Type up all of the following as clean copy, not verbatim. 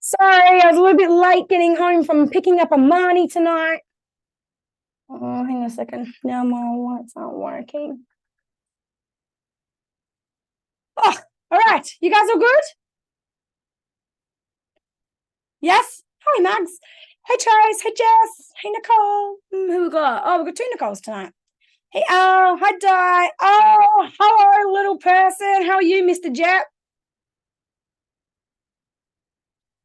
Sorry, I was a little bit late getting home from picking up Amani tonight. Oh, hang on a second. Now my lights aren't working. Oh, all right. You guys all good? Yes? Hi, Mags. Hey, Trace. Hey, Jess. Hey, Nicole. Who we got? Oh, we've got two Nicoles tonight. Hey, Al. Hi, Di. Oh, hello, little person. How are you, Mr. Jet?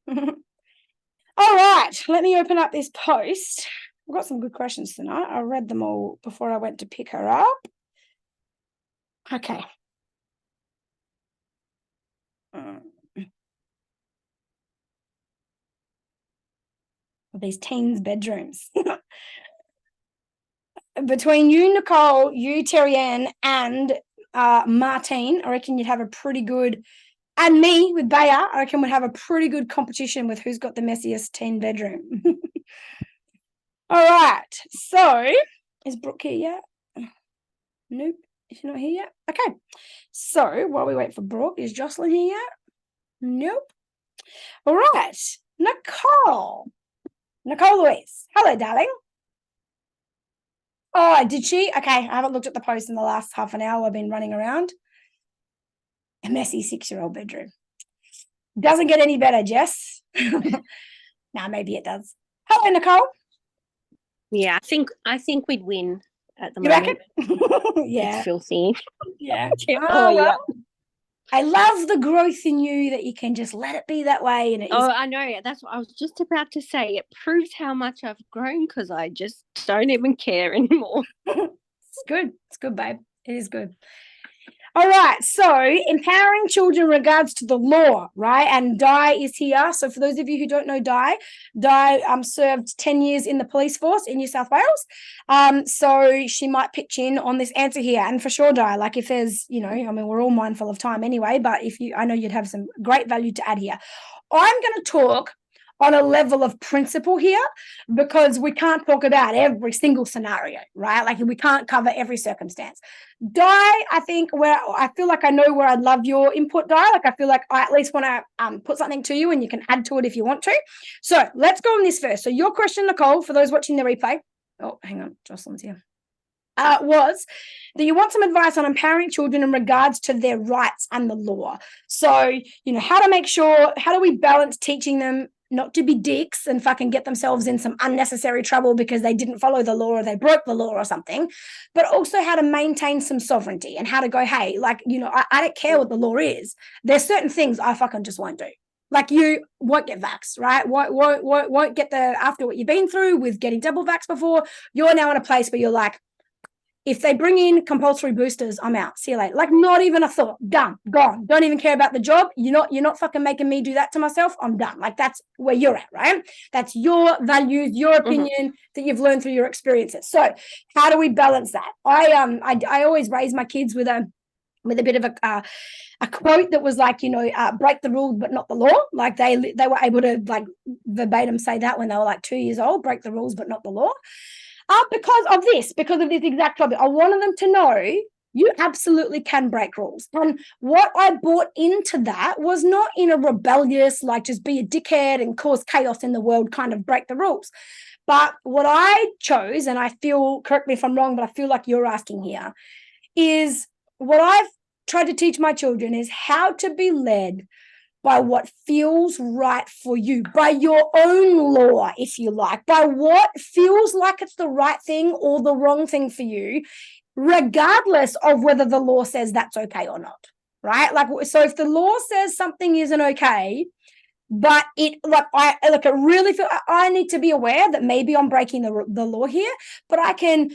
All right. Let me open up this post. I've got some good questions tonight. I read them all before I went to pick her up. Okay. These teens' bedrooms. Between you, Nicole, you, Terry Ann, and Martine, I reckon you'd have a pretty good, and me with Baya, I reckon we'd have a pretty good competition with who's got the messiest teen bedroom. All right. So, is Brooke here yet? Nope. Is she not here yet? Okay. So, while we wait for Brooke, is Jocelyn here yet? Nope. All right. Nicole Louise. Hello, darling. Oh, did she? Okay, I haven't looked at the post in the last half an hour. I've been running around. A messy 6-year-old bedroom. Doesn't get any better, Jess. Nah, maybe it does. Hello, Nicole. Yeah, I think we'd win at the You moment. reckon? Yeah. It's filthy. Yeah. Oh, yeah. I love the growth in you that you can just let it be that way. And I know. That's what I was just about to say. It proves how much I've grown because I just don't even care anymore. It's good. It's good, babe. It is good. All right. So, empowering children in regards to the law, right? And Di is here. So, for those of you who don't know Di served 10 years in the police force in New South Wales. So, she might pitch in on this answer here. And for sure, Di, like if there's, we're all mindful of time anyway, but I know you'd have some great value to add here. I'm going to talk on a level of principle here because we can't talk about every single scenario, right? Like we can't cover every circumstance. Di, I think where I feel like I know where I'd love your input, Di. Like I feel like I at least want to put something to you and you can add to it if you want to. So let's go on this first. So your question, Nicole, for those watching the replay. Oh, hang on. Jocelyn's here. Was that you want some advice on empowering children in regards to their rights and the law. So, how do we balance teaching them not to be dicks and fucking get themselves in some unnecessary trouble because they didn't follow the law or they broke the law or something, but also how to maintain some sovereignty and how to go, hey, I don't care what the law is. There's certain things I fucking just won't do. Like you won't get vaxxed, right? Won't get after what you've been through with getting double vaxxed before. You're now in a place where you're like, if they bring in compulsory boosters, I'm out. See you later. Like not even a thought. Done. Gone. Don't even care about the job. You're not fucking making me do that to myself. I'm done. Like that's where you're at, right? That's your values, your opinion that you've learned through your experiences. So how do we balance that? I always raise my kids with a bit of a quote that was like, break the rules but not the law. Like they were able to like verbatim say that when they were like 2 years old, break the rules but not the law. Because of this exact topic. I wanted them to know you absolutely can break rules. And what I bought into that was not in a rebellious, like just be a dickhead and cause chaos in the world kind of break the rules. But what I chose, and I feel, correct me if I'm wrong, but I feel like you're asking here, is what I've tried to teach my children is how to be led by what feels right for you, by your own law, if you like, by what feels like it's the right thing or the wrong thing for you, regardless of whether the law says that's okay or not, right? Like, so if the law says something isn't okay, but I really feel I need to be aware that maybe I'm breaking the law here, but I can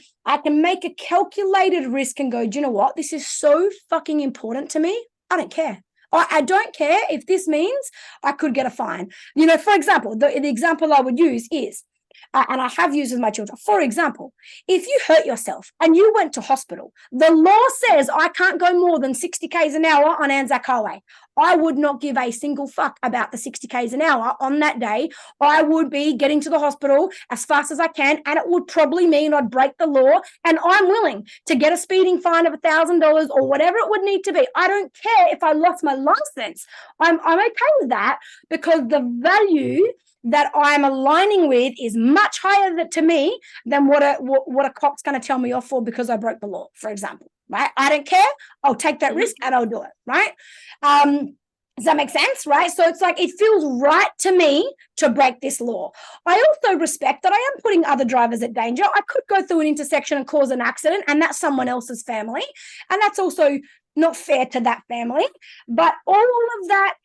make a calculated risk and go, do you know what? This is so fucking important to me. I don't care. I don't care if this means I could get a fine. For example, the example I would use is, and I have used with my children, for example, if you hurt yourself and you went to hospital, the law says I can't go more than 60 k's an hour on Anzac Highway. I would not give a single fuck about the 60 k's an hour on that day. I would be getting to the hospital as fast as I can, and it would probably mean I'd break the law, and I'm willing to get a speeding fine of $1,000 or whatever it would need to be. I don't care if I lost my license. I'm okay with that, because the value that I'm aligning with is much higher to me than what a cop's going to tell me off for because I broke the law, for example, right? I don't care. I'll take that risk and I'll do it, right? Does that make sense, right? So it's like, it feels right to me to break this law. I also respect that I am putting other drivers at danger. I could go through an intersection and cause an accident, and that's someone else's family. And that's also not fair to that family. But all of that,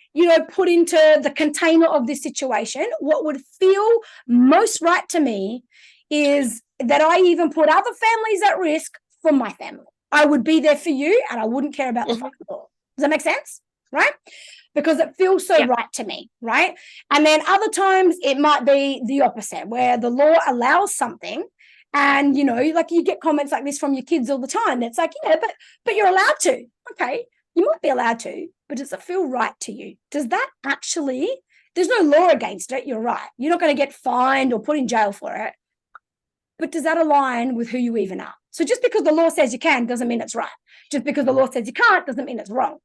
put into the container of this situation, what would feel most right to me is that I even put other families at risk for my family. I would be there for you, and I wouldn't care about the fucking law. Does that make sense? Right? Because it feels so right to me, right? And then other times it might be the opposite, where the law allows something, and like you get comments like this from your kids all the time. It's like, but you're allowed to. Okay, you might be allowed to, but does it feel right to you? Does that actually? There's no law against it. You're right. You're not going to get fined or put in jail for it. But does that align with who you even are? So just because the law says you can doesn't mean it's right. Just because the law says you can't doesn't mean it's wrong.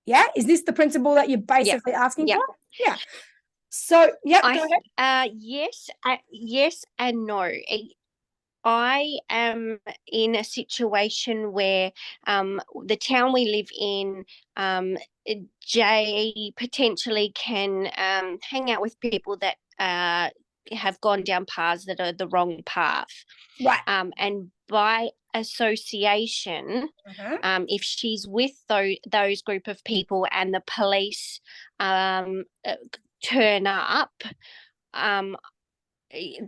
Yeah, is this the principle that you're basically asking for? Yeah. So, go ahead. Yes and no. I am in a situation where the town we live in, Jay potentially can hang out with people that have gone down paths that are the wrong path. Right. And by association, if she's with those group of people and the police turn up,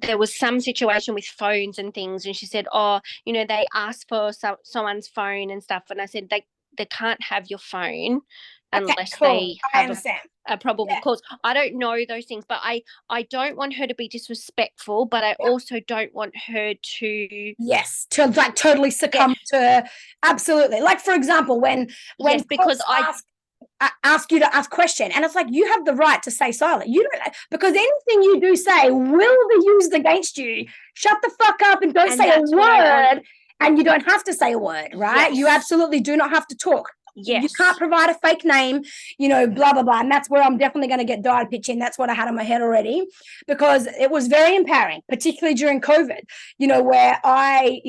there was some situation with phones and things, and she said, they asked for someone's phone and stuff, and I said they can't have your phone unless they have a probable cause. I don't know those things, but I don't want her to be disrespectful, but I also don't want her to like totally succumb to absolutely. Like, for example, when because I ask you to ask question, and it's like, you have the right to stay silent. You don't, because anything you do say will be used against you. Shut the fuck up and don't say a word, and you don't have to say a word, right? You absolutely do not have to talk. Yes. You can't provide a fake name, blah, blah, blah. And that's where I'm definitely going to get died pitching. That's what I had in my head already, because it was very empowering, particularly during COVID, where I,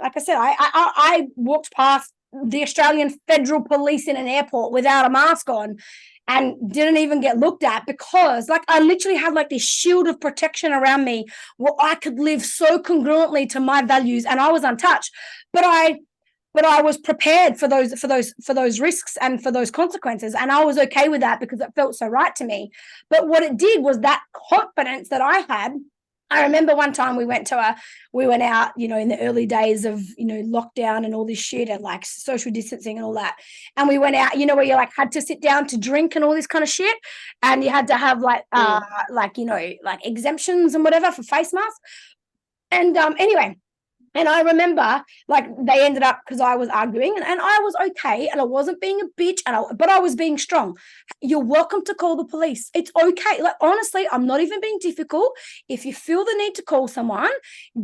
like I said, I walked past the Australian Federal Police in an airport without a mask on and didn't even get looked at, because I literally had this shield of protection around me where I could live so congruently to my values, and I was untouched. But I was prepared for those risks and for those consequences, and I was okay with that because it felt so right to me. But what it did was that confidence that I had. I remember one time we went out, in the early days of, lockdown and all this shit and social distancing and all that. And we went out, where you had to sit down to drink and all this kind of shit. And you had to have exemptions and whatever for face masks. And anyway, and I remember they ended up, because I was arguing and I was okay and I wasn't being a bitch, but I was being strong. You're welcome to call the police. It's okay. Honestly, I'm not even being difficult. If you feel the need to call someone,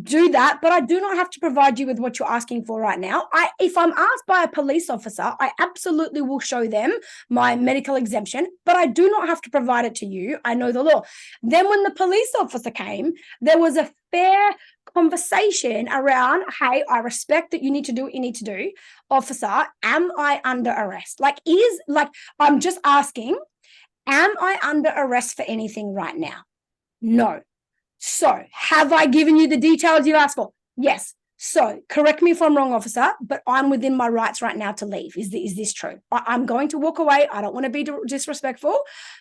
do that. But I do not have to provide you with what you're asking for right now. If I'm asked by a police officer, I absolutely will show them my medical exemption, but I do not have to provide it to you. I know the law. Then when the police officer came, there was a fair conversation around, hey, I respect that you need to do what you need to do. Officer, am I under arrest? I'm just asking, am I under arrest for anything right now? No. So have I given you the details you asked for? Yes. So correct me if I'm wrong, officer, but I'm within my rights right now to leave. Is this true? I'm going to walk away. I don't want to be disrespectful,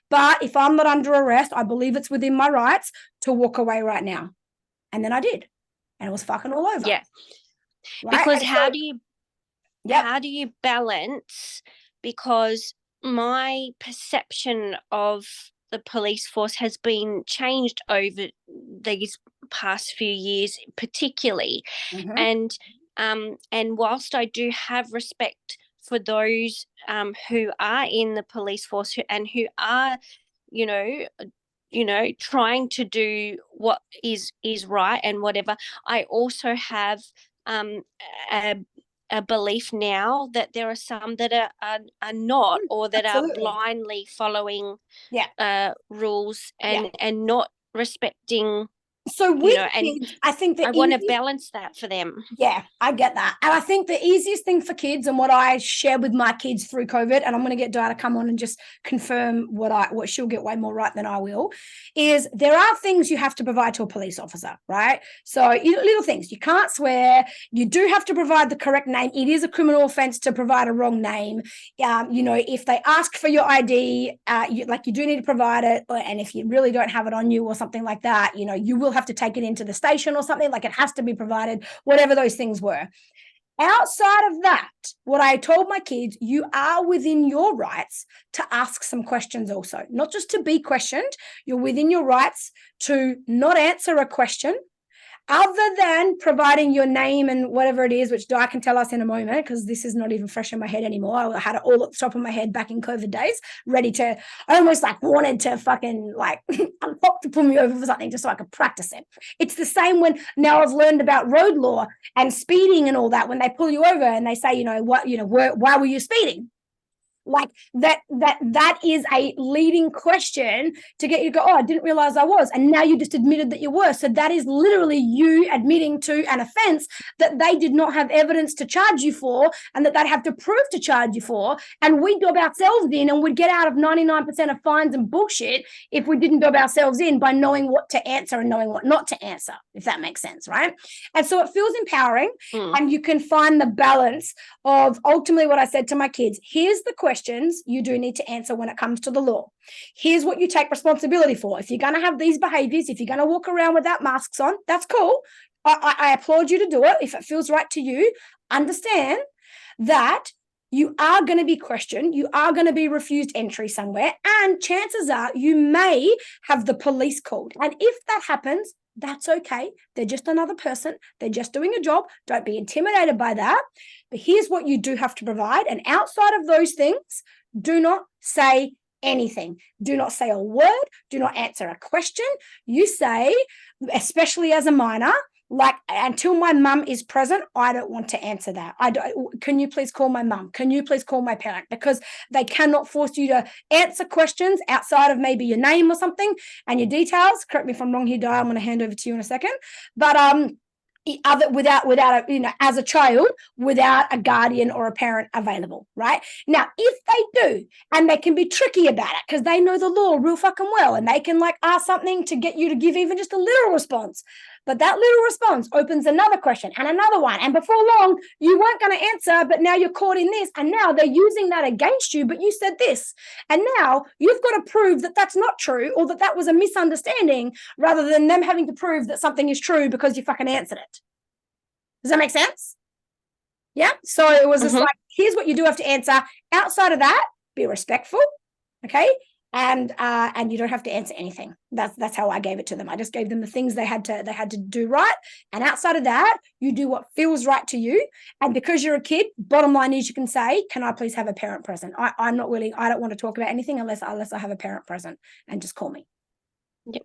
but if I'm not under arrest, I believe it's within my rights to walk away right now. And then I did. And it was fucking all over. Yeah. Right? Because how do you balance? Because my perception of the police force has been changed over these past few years, particularly. And whilst I do have respect for those who are in the police force and who are, trying to do what is right and whatever, I also have a belief now that there are some that are not, or that Absolutely. are blindly following rules Yeah. and not respecting. So with kids, I think I want to balance that for them. Yeah, I get that. And I think the easiest thing for kids, and what I share with my kids through COVID, and I'm going to get Di to come on and just confirm what she'll get way more right than I will, is there are things you have to provide to a police officer, right? So little things. You can't swear. You do have to provide the correct name. It is a criminal offense to provide a wrong name. If they ask for your ID, you do need to provide it. And if you really don't have it on you or something like that, you will have to take it into the station or something. Like, it has to be provided, whatever those things were. Outside of that, what I told my kids, you are within your rights to ask some questions also, not just to be questioned. You're within your rights to not answer a question other than providing your name and whatever it is, which Di can tell us in a moment, because this is not even fresh in my head anymore. I had it all at the top of my head back in COVID days, I almost wanted to fucking to pull me over for something just so I could practice it. It's the same when now I've learned about road law and speeding and all that. When they pull you over and they say, why were you speeding? Like that is a leading question to get you to go, oh, I didn't realize I was. And now you just admitted that you were. So that is literally you admitting to an offense that they did not have evidence to charge you for, and that they'd have to prove to charge you for. And we dob ourselves in, and we'd get out of 99% of fines and bullshit if we didn't dob ourselves in by knowing what to answer and knowing what not to answer, if that makes sense, right? And so it feels empowering, and you can find the balance of ultimately what I said to my kids. Here's the questions you do need to answer when it comes to the law. Here's what you take responsibility for. If you're going to have these behaviors, if you're going to walk around without masks on, that's cool. I applaud you to do it if it feels right to you. Understand that you are going to be questioned. You are going to be refused entry somewhere. And chances are you may have the police called. And if that happens, that's okay. They're just another person. They're just doing a job. Don't be intimidated by that. But here's what you do have to provide. And outside of those things, do not say anything. Do not say a word. Do not answer a question. You say, especially as a minor, until my mum is present, I don't want to answer that. Can you please call my mum? Can you please call my parent? Because they cannot force you to answer questions outside of maybe your name or something and your details. Correct me if I'm wrong here, Di. I'm going to hand over to you in a second. But as a child, without a guardian or a parent available, right? Now, if they do, and they can be tricky about it because they know the law real fucking well, and they can ask something to get you to give even just a little response. But that little response opens another question and another one. And before long, you weren't going to answer, but now you're caught in this. And now they're using that against you, but you said this. And now you've got to prove that that's not true, or that was a misunderstanding, rather than them having to prove that something is true because you fucking answered it. Does that make sense? Yeah. So it was just here's what you do have to answer. Outside of that, be respectful. Okay. And you don't have to answer anything. That's how I gave it to them. I just gave them the things they had to do right. And outside of that, you do what feels right to you. And because you're a kid, bottom line is you can say, can I please have a parent present? I don't want to talk about anything unless I have a parent present, and just call me. Yep.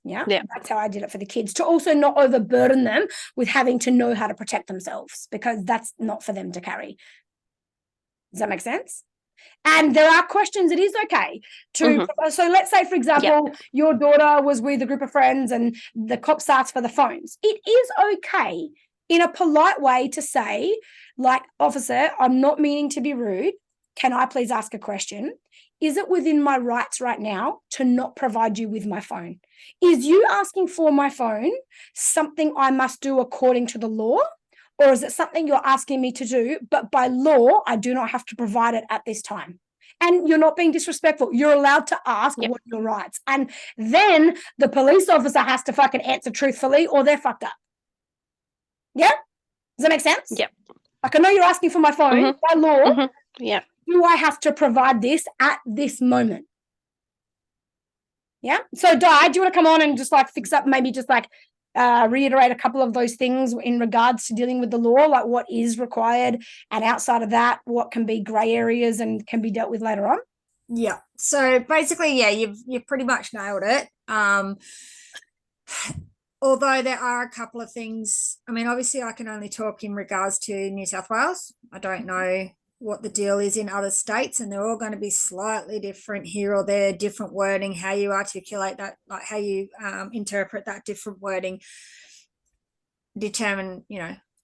Yeah, that's how I did it for the kids, to also not overburden them with having to know how to protect themselves, because that's not for them to carry. Does that make sense? And there are questions it is okay to, so let's say, for example, your daughter was with a group of friends and the cops asked for the phones. It is okay in a polite way to say, officer, I'm not meaning to be rude. Can I please ask a question? Is it within my rights right now to not provide you with my phone? Is you asking for my phone something I must do according to the law? Or is it something you're asking me to do, but by law, I do not have to provide it at this time? And you're not being disrespectful. You're allowed to ask what are your rights. And then the police officer has to fucking answer truthfully, or they're fucked up. Yeah? Does that make sense? Yep. I know you're asking for my phone by law. Yeah. Do I have to provide this at this moment? Yeah. So, Di, do you want to come on and just fix up, maybe just reiterate a couple of those things in regards to dealing with the law, like what is required, and outside of that, what can be grey areas and can be dealt with later on? Yeah. So basically, yeah, you've pretty much nailed it. Although there are a couple of things, I mean, obviously I can only talk in regards to New South Wales. I don't know what the deal is in other states, and they're all going to be slightly different here or there, different wording, how you articulate that, like how you interpret that different wording, determine,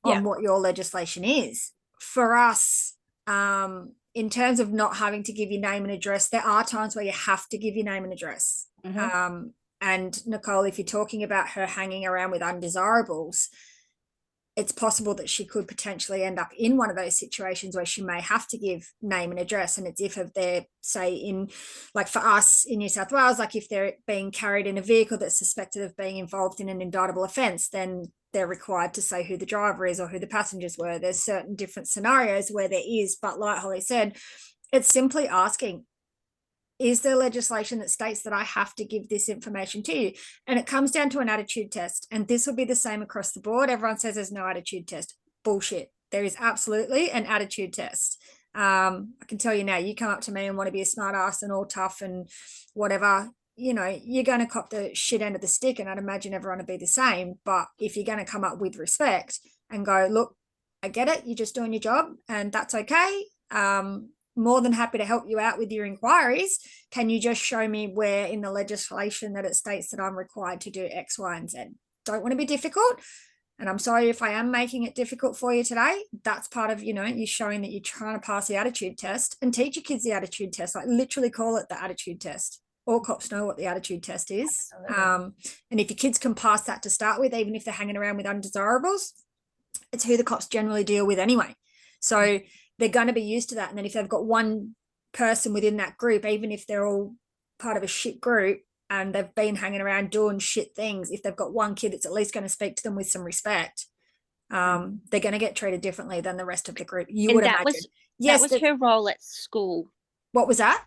on what your legislation is. For us, in terms of not having to give your name and address, there are times where you have to give your name and address. And Nicole, if you're talking about her hanging around with undesirables, it's possible that she could potentially end up in one of those situations where she may have to give name and address. And it's if they're, say, in, like for us in New South Wales, like if they're being carried in a vehicle that's suspected of being involved in an indictable offence, then they're required to say who the driver is or who the passengers were. There's certain different scenarios where there is, but like Holly said, it's simply asking, is there legislation that states that I have to give this information to you? And it comes down to an attitude test. And this will be the same across the board. Everyone says there's no attitude test. Bullshit. There is absolutely an attitude test. I can tell you now, you come up to me and want to be a smart ass and all tough and whatever, you're going to cop the shit end of the stick. And I'd imagine everyone would be the same. But if you're going to come up with respect and go, look, I get it. You're just doing your job and that's okay. More than happy to help you out with your inquiries. Can you just show me where in the legislation that it states that I'm required to do X, Y, and Z? Don't want to be difficult. And I'm sorry if I am making it difficult for you today. That's part of, you showing that you're trying to pass the attitude test, and teach your kids the attitude test. Like literally call it the attitude test. All cops know what the attitude test is. And if your kids can pass that to start with, even if they're hanging around with undesirables, it's who the cops generally deal with anyway. So they're going to be used to that. And then if they've got one person within that group, even if they're all part of a shit group and they've been hanging around doing shit things, if they've got one kid that's at least going to speak to them with some respect, they're going to get treated differently than the rest of the group. You would imagine. Yes, that was her role at school. What was that?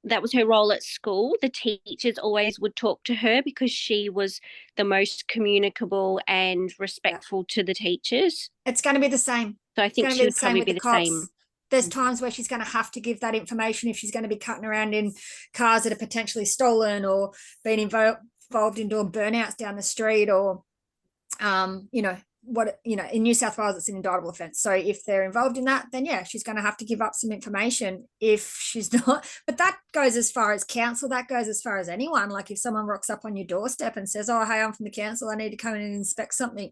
That was her role at school. The teachers always would talk to her because she was the most communicable and respectful to the teachers. It's going to be the same. So I think she would probably be the same. There's times where she's going to have to give that information if she's going to be cutting around in cars that are potentially stolen or being involved in doing burnouts down the street or, in New South Wales, it's an indictable offence. So if they're involved in that, then yeah, she's going to have to give up some information if she's not. But that goes as far as council. That goes as far as anyone. Like if someone rocks up on your doorstep and says, oh, hey, I'm from the council, I need to come in and inspect something.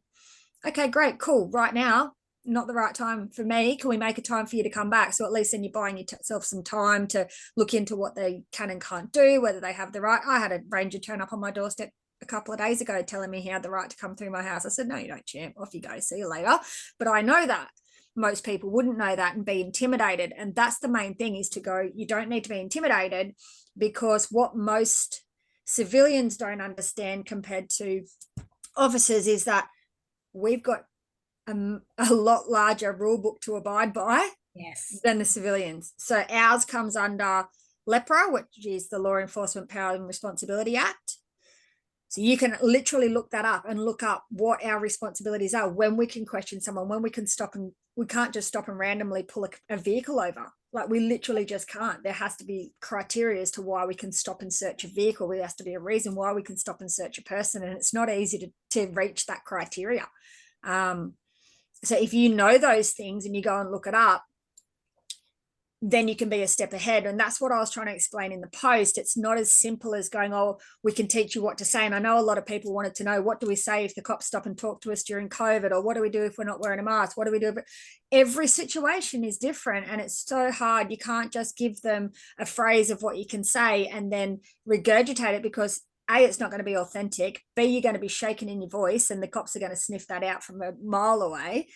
Okay, great, cool. Right now, not the right time for me. Can we make a time for you to come back? So at least then you're buying yourself some time to look into what they can and can't do, whether they have the right. I had a ranger turn up on my doorstep a couple of days ago telling me he had the right to come through my house. I said, no, you don't, champ. Off you go. See you later. But I know that most people wouldn't know that and be intimidated. And that's the main thing, is to go, you don't need to be intimidated, because what most civilians don't understand compared to officers is that we've got a lot larger rule book to abide by than the civilians. So ours comes under LEPRA, which is the Law Enforcement Power and Responsibility Act. So you can literally look that up and look up what our responsibilities are, when we can question someone, when we can stop, and we can't just stop and randomly pull a vehicle over. Like we literally just can't. There has to be criteria as to why we can stop and search a vehicle. There has to be a reason why we can stop and search a person. And it's not easy to reach that criteria. So if you know those things and you go and look it up, then you can be a step ahead. And that's what I was trying to explain in the post. It's not as simple as going, oh, we can teach you what to say. And I know a lot of people wanted to know, what do we say if the cops stop and talk to us during COVID? Or what do we do if we're not wearing a mask? What do we do? Every situation is different, and it's so hard. You can't just give them a phrase of what you can say and then regurgitate it, because A, it's not going to be authentic. B, you're going to be shaking in your voice and the cops are going to sniff that out from a mile away.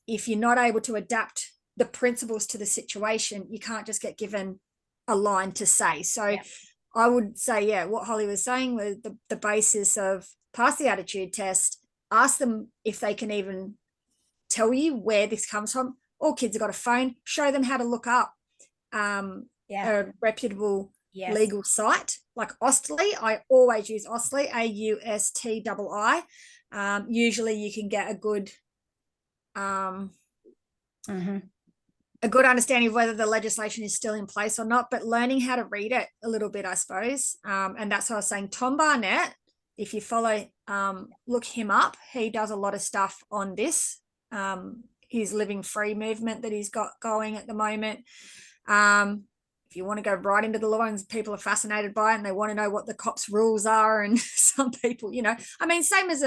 If you're not able to adapt the principles to the situation, you can't just get given a line to say. So I would say, what Holly was saying was the basis of pass the attitude test, ask them if they can even tell you where this comes from. All kids have got a phone, show them how to look up a reputable legal site like Austly. I always use Austly, AUSTII. Usually you can get a good a good understanding of whether the legislation is still in place or not, but learning how to read it a little bit, I suppose. And that's what I was saying. Tom Barnett, if you follow, look him up, he does a lot of stuff on this. His Living Free movement that he's got going at the moment. If you want to go right into the law, and people are fascinated by it and they want to know what the cops' rules are, and some people, you know, I mean, same as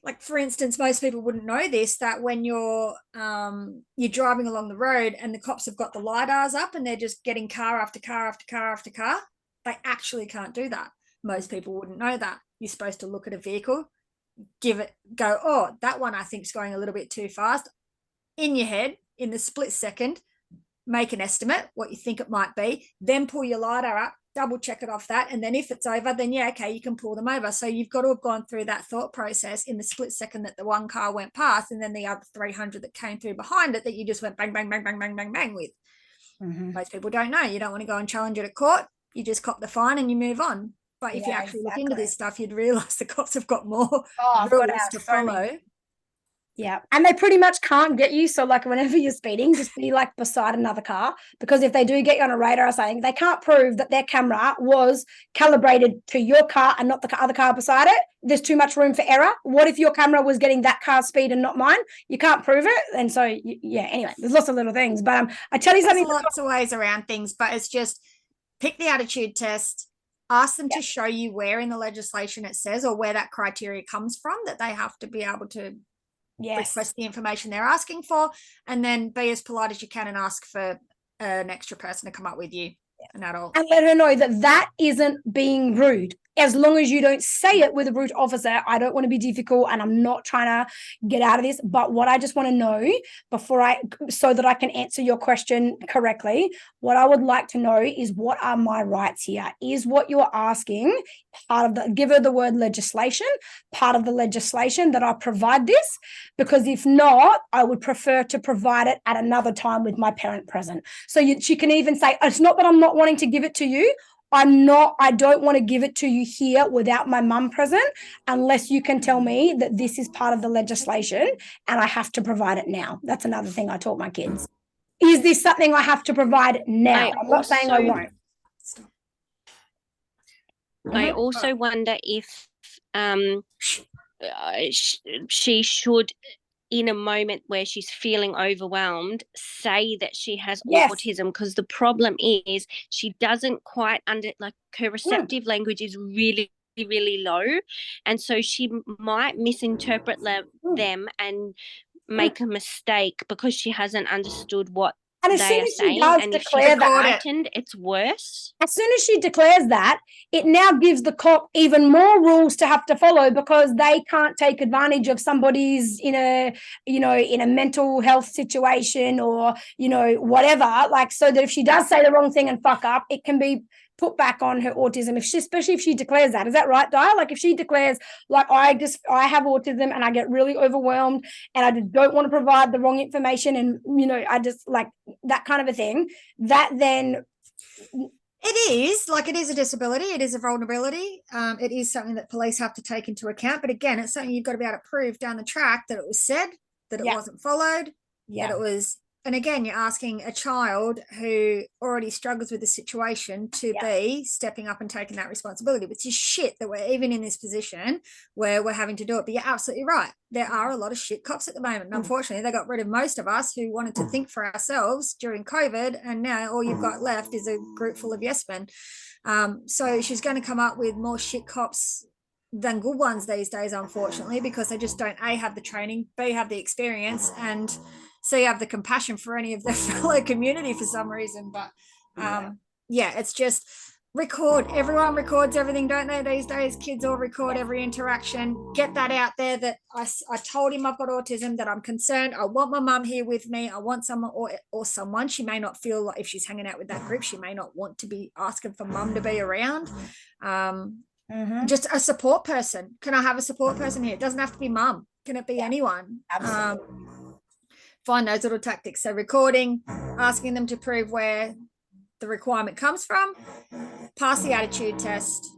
like, for instance, most people wouldn't know this, that when you're driving along the road and the cops have got the lidars up and they're just getting car after car after car after car, they actually can't do that. Most people wouldn't know that. You're supposed to look at a vehicle, go, oh, that one I think is going a little bit too fast. In your head, in the split second, make an estimate, what you think it might be, then pull your lidar up, double check it off that, and then if it's over, then yeah, okay, you can pull them over. So you've got to have gone through that thought process in the split second that the one car went past, and then the other 300 that came through behind it that you just went bang, bang, bang, bang, bang, bang, bang with. Most people don't know. You don't want to go and challenge it at court. You just cop the fine and you move on. But if you actually look into this stuff, you'd realize the cops have got more rules to follow. Yeah. And they pretty much can't get you. So like whenever you're speeding, just be like beside another car, because if they do get you on a radar or something, they can't prove that their camera was calibrated to your car and not the other car beside it. There's too much room for error. What if your camera was getting that car's speed and not mine? You can't prove it. And so, yeah, anyway, there's lots of little things. But I tell you something. There's lots of ways around things, but it's just pick the attitude test. Ask them to show you where in the legislation it says, or where that criteria comes from, that they have to be able to request the information they're asking for, and then be as polite as you can and ask for an extra person to come up with you, an adult. And let her know that that isn't being rude. As long as you don't say it with a rude officer, I don't want to be difficult and I'm not trying to get out of this. But what I just want to know so that I can answer your question correctly, what I would like to know is, what are my rights here? Is what you're asking give her the word legislation, part of the legislation that I provide this? Because if not, I would prefer to provide it at another time with my parent present. So she can even say, it's not that I'm not wanting to give it to you. I don't want to give it to you here without my mum present, unless you can tell me that this is part of the legislation and I have to provide it now. That's another thing I taught my kids. Is this something I have to provide now? I'm not saying I won't. I also wonder if she should, in a moment where she's feeling overwhelmed, say that she has autism, because the problem is she doesn't quite her receptive language is really, really low, and so she might misinterpret them and make a mistake because she hasn't understood what and as soon as she does declare that, it's worse. As soon as she declares that, it now gives the cop even more rules to have to follow, because they can't take advantage of somebody's in a mental health situation or, whatever. Like, so that if she does say the wrong thing and fuck up, it can be put back on her autism, especially if she declares that. Is that right, Di? Like, if she declares, like, I have autism and I get really overwhelmed and I just don't want to provide the wrong information, and I just like that kind of a thing, that then it is a disability, it is a vulnerability, it is something that police have to take into account. But again, it's something you've got to be able to prove down the track, that it was said, that it wasn't followed, that it was. And again, you're asking a child who already struggles with the situation to be stepping up and taking that responsibility, which is shit that we're even in this position where we're having to do it. But you're absolutely right. There are a lot of shit cops at the moment. And unfortunately, they got rid of most of us who wanted to think for ourselves during COVID. And now all you've got left is a group full of yes men. So she's going to come up with more shit cops than good ones these days, unfortunately, because they just don't A, have the training, B, have the experience, and C, have the compassion for any of their fellow community for some reason. But it's just record. Everyone records everything, don't they, these days? Kids all record every interaction. Get that out there, that I told him I've got autism, that I'm concerned. I want my mum here with me. I want someone or someone. She may not feel like, if she's hanging out with that group, she may not want to be asking for mum to be around. Just a support person. Can I have a support person here? It doesn't have to be mum. Can it be anyone? Absolutely. Find those little tactics. So recording, asking them to prove where the requirement comes from, pass the attitude test.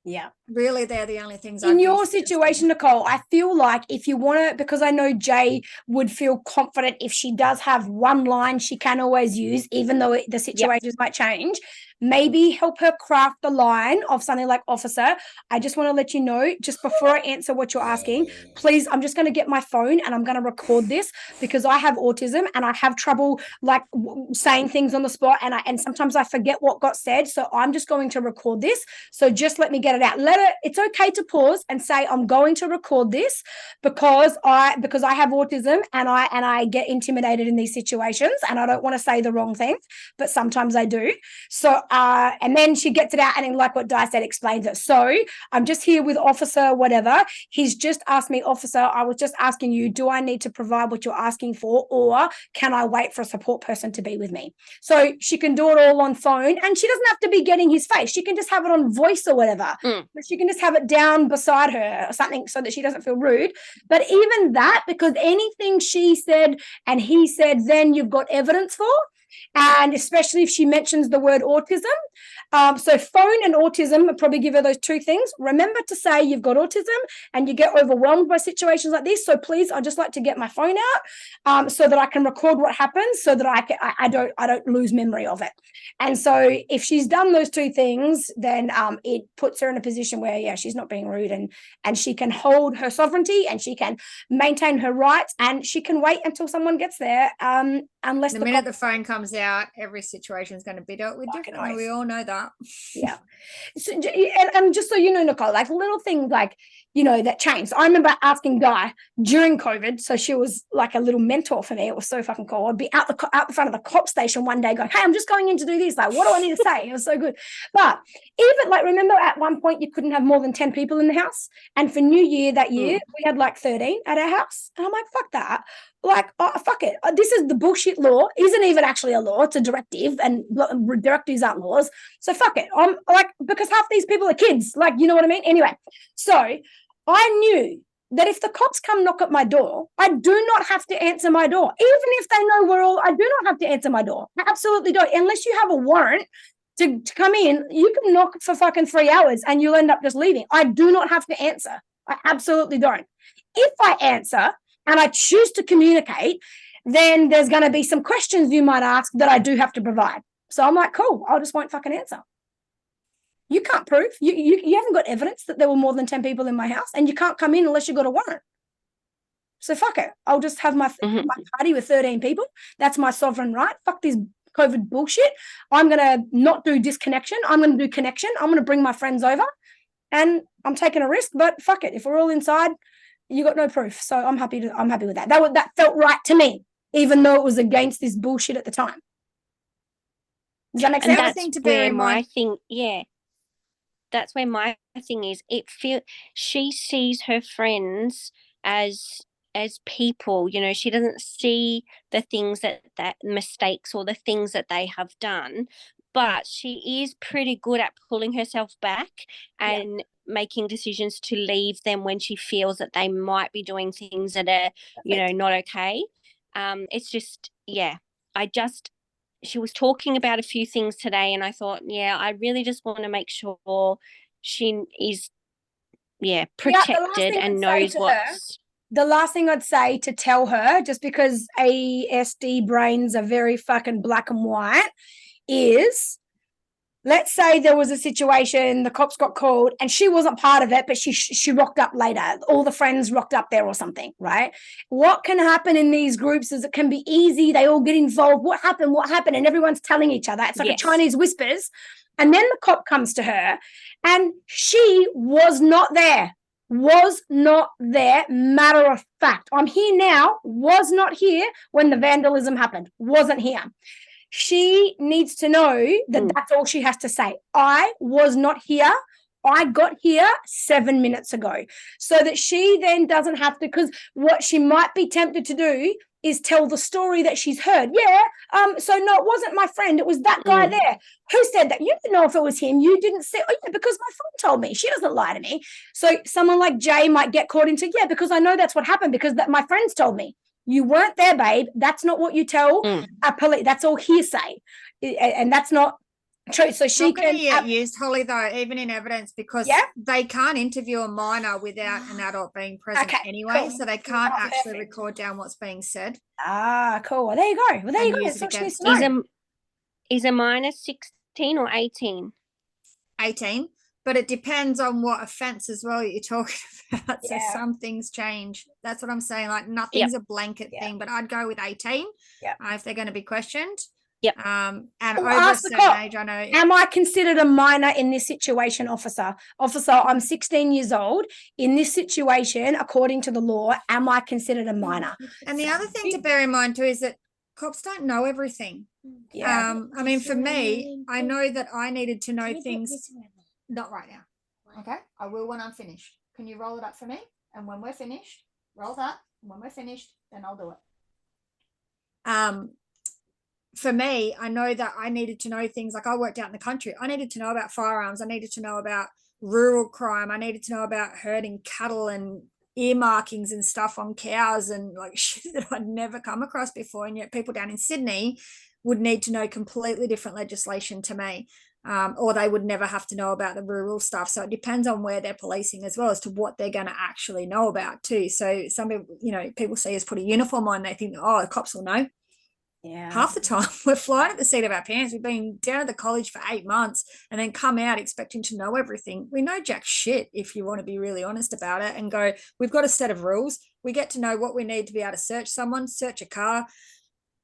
Yeah. Really, they're the only things. In your situation, Nicole, I feel like if you want to, because I know Jay would feel confident if she does have one line she can always use, even though the situations might change, maybe help her craft the line of something like, officer, I just want to let you know, just before I answer what you're asking, please, I'm just going to get my phone and I'm going to record this because I have autism and I have trouble like saying things on the spot, and sometimes I forget what got said. So I'm just going to record this. So just let me get it out. It's okay to pause and say, I'm going to record this because I have autism and I get intimidated in these situations and I don't want to say the wrong things, but sometimes I do. So and then she gets it out, and then, like what Di said, explains it. So I'm just here with officer whatever. He's just asked me, officer, I was just asking you, do I need to provide what you're asking for, or can I wait for a support person to be with me? So she can do it all on phone, and she doesn't have to be getting his face. She can just have it on voice or whatever. But she can just have it down beside her or something so that she doesn't feel rude. But even that, because anything she said and he said, then you've got evidence for. And especially if she mentions the word autism. So phone and autism, I'll probably give her those two things. Remember to say you've got autism and you get overwhelmed by situations like this. So please, I'd just like to get my phone out so that I can record what happens, so that I don't lose memory of it. And so if she's done those two things, then it puts her in a position where, she's not being rude, and she can hold her sovereignty and she can maintain her rights, and she can wait until someone gets there. Unless the minute the phone comes out, every situation is going to be dealt with differently. We all know that. Yeah. So, and just so you know, Nicole, like little things like, that changed. I remember asking Guy during COVID, so she was like a little mentor for me. It was so fucking cool. I'd be out the front of the cop station one day going, hey, I'm just going in to do this. Like, what do I need to say? It was so good. But even like, remember at one point you couldn't have more than 10 people in the house. And for New Year that year, we had like 13 at our house. And I'm like, fuck that. Like, fuck it. This is the bullshit law. Isn't even actually a law. It's a directive, and directives aren't laws. So fuck it. I'm like, because half these people are kids. Like, you know what I mean? Anyway, so I knew that if the cops come knock at my door, I do not have to answer my door. Even if they know I do not have to answer my door. I absolutely don't. Unless you have a warrant to come in, you can knock for fucking 3 hours and you'll end up just leaving. I do not have to answer. I absolutely don't. If I answer and I choose to communicate, then there's going to be some questions you might ask that I do have to provide. So I'm like, cool, I just won't fucking answer. You can't prove. You haven't got evidence that there were more than 10 people in my house, and you can't come in unless you've got a warrant. So fuck it. I'll just have my party with 13 people. That's my sovereign right. Fuck this COVID bullshit. I'm going to not do disconnection. I'm going to do connection. I'm going to bring my friends over, and I'm taking a risk, but fuck it. If we're all inside, you got no proof. So I'm happy with that. That felt right to me, even though it was against this bullshit at the time. Does that make sense? And that's where my thing, that's where my thing is. She sees her friends as people, she doesn't see the things that mistakes or the things that they have done, but she is pretty good at pulling herself back and making decisions to leave them when she feels that they might be doing things that are, not okay. It's just, she was talking about a few things today, and I thought, I really just want to make sure she is, protected and knows what's. The last thing I'd say to tell her, just because ASD brains are very fucking black and white, is, let's say there was a situation, the cops got called and she wasn't part of it, but she rocked up later. All the friends rocked up there or something, right? What can happen in these groups is it can be easy. They all get involved. What happened? And everyone's telling each other. It's like a Chinese whispers. And then the cop comes to her and she was not there. Matter of fact. I'm here now, was not here when the vandalism happened. Wasn't here. She needs to know that that's all she has to say. I was not here. I got here 7 minutes ago, so that she then doesn't have to, because what she might be tempted to do is tell the story that she's heard. So no, it wasn't my friend. It was that guy there. Who said that? You didn't know if it was him. You didn't say, because my friend told me. She doesn't lie to me. So someone like Jay might get caught into, because I know that's what happened because that my friends told me. You weren't there, babe. That's not what you tell a police. That's all hearsay, and that's not true. So she can get used, Holly, though, even in evidence, because they can't interview a minor without an adult being present anyway. Cool. So they can't actually record down what's being said. Ah, cool. Well, there you go. Well, there you go. That's what she needs to know. Is a minor 16 or 18? 18. But it depends on what offense as well you're talking about. So some things change. That's what I'm saying. Like nothing's a blanket thing, but I'd go with 18 if they're going to be questioned. And over a certain age, I know. Am I considered a minor in this situation, officer? Officer, I'm 16 years old. In this situation, according to the law, am I considered a minor? And the other thing to bear in mind too is that cops don't know everything. I mean, for me, I know that I needed to know things. Not right now. Okay, I will when I'm finished. Can you roll it up for me? And when we're finished, roll that. And when we're finished, then I'll do it. For me, I know that I needed to know things like I worked out in the country. I needed to know about firearms. I needed to know about rural crime. I needed to know about herding cattle and earmarkings and stuff on cows and like shit that I'd never come across before. And yet people down in Sydney would need to know completely different legislation to me. Or they would never have to know about the rural stuff. So it depends on where they're policing as well as to what they're going to actually know about too. So some people, people see us put a uniform on, they think, oh, the cops will know. Yeah. Half the time we're flying at the seat of our pants. We've been down at the college for 8 months and then come out expecting to know everything. We know jack shit if you want to be really honest about it and go, we've got a set of rules. We get to know what we need to be able to search someone, search a car,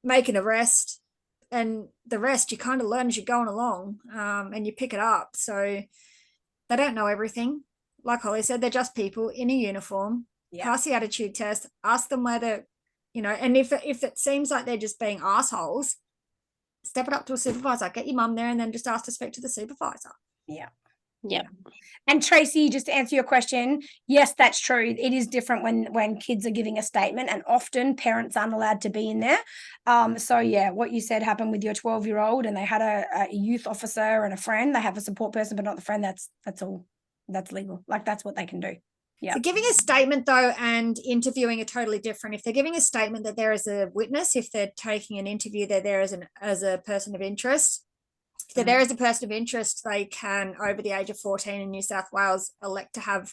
make an arrest. And the rest you kind of learn as you're going along and you pick it up. So they don't know everything. Like Holly said, they're just people in a uniform. Pass the attitude test, ask them whether, and if it seems like they're just being assholes, step it up to a supervisor. Get your mum there and then just ask to speak to the supervisor. Yeah. And Tracy, just to answer your question, yes, that's true. It is different when kids are giving a statement, and often parents aren't allowed to be in there. So what you said happened with your 12-year-old, and they had a youth officer and a friend. They have a support person, but not the friend. That's all. That's legal. Like that's what they can do. Yeah. So giving a statement though and interviewing are totally different. If they're giving a statement that there is a witness, if they're taking an interview, they're there as a person of interest. So there is a person of interest, they can, over the age of 14 in New South Wales, elect to have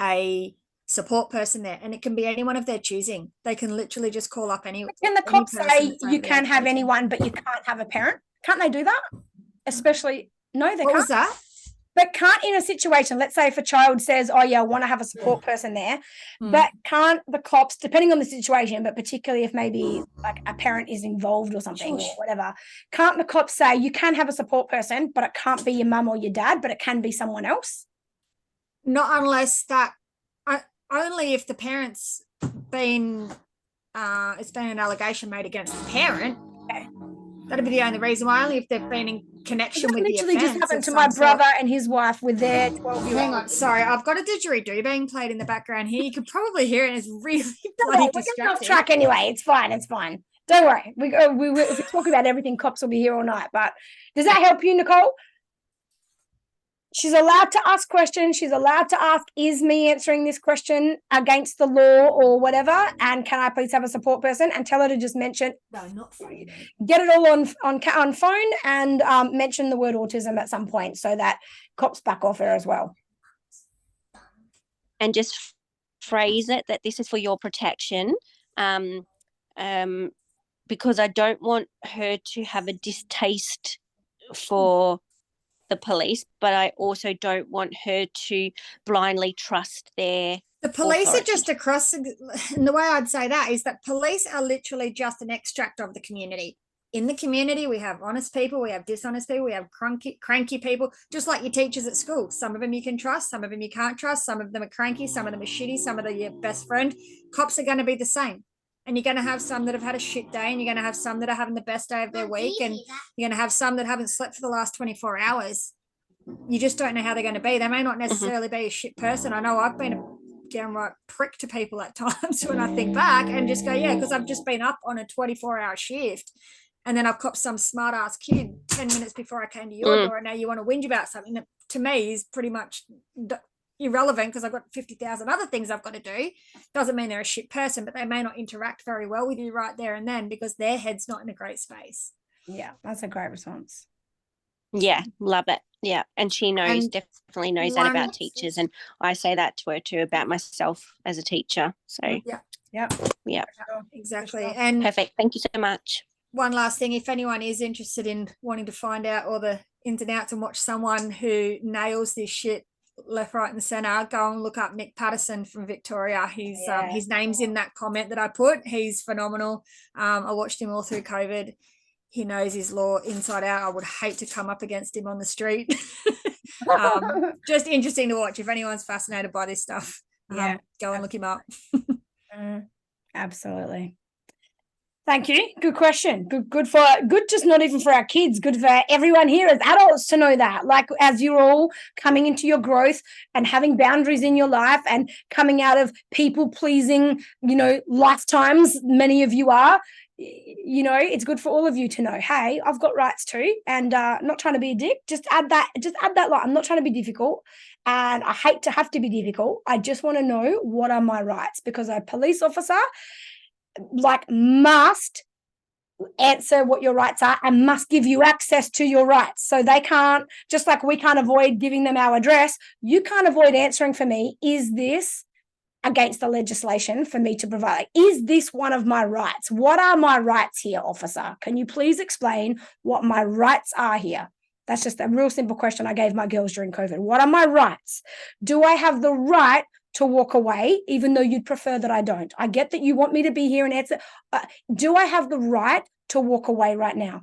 a support person there. And it can be anyone of their choosing. They can literally just call up any. Can the cops say you can have anyone, but you can't have a parent? Can't they do that? Especially, no, they can't. What was that? But can't, in a situation, let's say if a child says, oh, yeah, I want to have a support person there, but can't the cops, depending on the situation, but particularly if maybe like a parent is involved or something or whatever, can't the cops say you can have a support person, but it can't be your mum or your dad, but it can be someone else? Not unless only if the parent's been, it's been an allegation made against the parent. Okay. That'd be the only reason why, only if they've been in connection with the offense. Literally just happened to my brother and his wife with their 12-year-old. Hang on, sorry, I've got a didgeridoo being played in the background here. You can probably hear it. It's really bloody distracting. We're getting off track anyway. It's fine. Don't worry. If we talk about everything, cops will be here all night. But does that help you, Nicole? She's allowed to ask questions. She's allowed to ask, is me answering this question against the law or whatever? And can I please have a support person? And tell her to just mention, no, not phone. Get it all on phone and mention the word autism at some point so that cops back off her as well. And just phrase it that this is for your protection, because I don't want her to have a distaste for the police, but I also don't want her to blindly trust their the police authority. Are just across, and the way I'd say that is that police are literally just an extract of the community. In the community, we have honest people, we have dishonest people, we have cranky people, just like your teachers at school. Some of them you can trust, some of them you can't trust, some of them are cranky, some of them are shitty, some of them are your best friend. Cops are going to be the same. And you're going to have some that have had a shit day, and you're going to have some that are having the best day of their week, and you're going to have some that haven't slept for the last 24 hours. You just don't know how they're going to be. They may not necessarily be a shit person. I know I've been a downright prick to people at times when I think back and just go, yeah, because I've just been up on a 24-hour shift, and then I've copped some smart-ass kid 10 minutes before I came to your door, and now you want to whinge about something that to me is pretty much, irrelevant because I've got 50,000 other things I've got to do. Doesn't mean they're a shit person, but they may not interact very well with you right there and then because their head's not in a great space. Yeah, that's a great response. Yeah, love it. Yeah, and she knows, definitely knows that about teachers, and I say that to her too about myself as a teacher. So yeah, exactly. And perfect. Thank you so much. One last thing, if anyone is interested in wanting to find out all the ins and outs and watch someone who nails this shit left, right, and center, go and look up Nick Patterson from Victoria. His name's in that comment that I put. He's phenomenal. I watched him all through COVID. He knows his law inside out. I would hate to come up against him on the street. Just interesting to watch. If anyone's fascinated by this stuff, go and look him up. Absolutely. Thank you. Good question. Good just not even for our kids, good for everyone here as adults to know that. Like as you're all coming into your growth and having boundaries in your life and coming out of people pleasing, lifetimes, many of you are, it's good for all of you to know, hey, I've got rights too, and not trying to be a dick. Just add that line. I'm not trying to be difficult, and I hate to have to be difficult. I just want to know what are my rights, because a police officer must answer what your rights are and must give you access to your rights. So they can't, just like we can't avoid giving them our address, you can't avoid answering for me, is this against the legislation for me to provide? Is this one of my rights? What are my rights here, officer? Can you please explain what my rights are here? That's just a real simple question I gave my girls during COVID. What are my rights? Do I have the right to walk away, even though you'd prefer that I don't? I get that you want me to be here and answer. Do I have the right to walk away right now?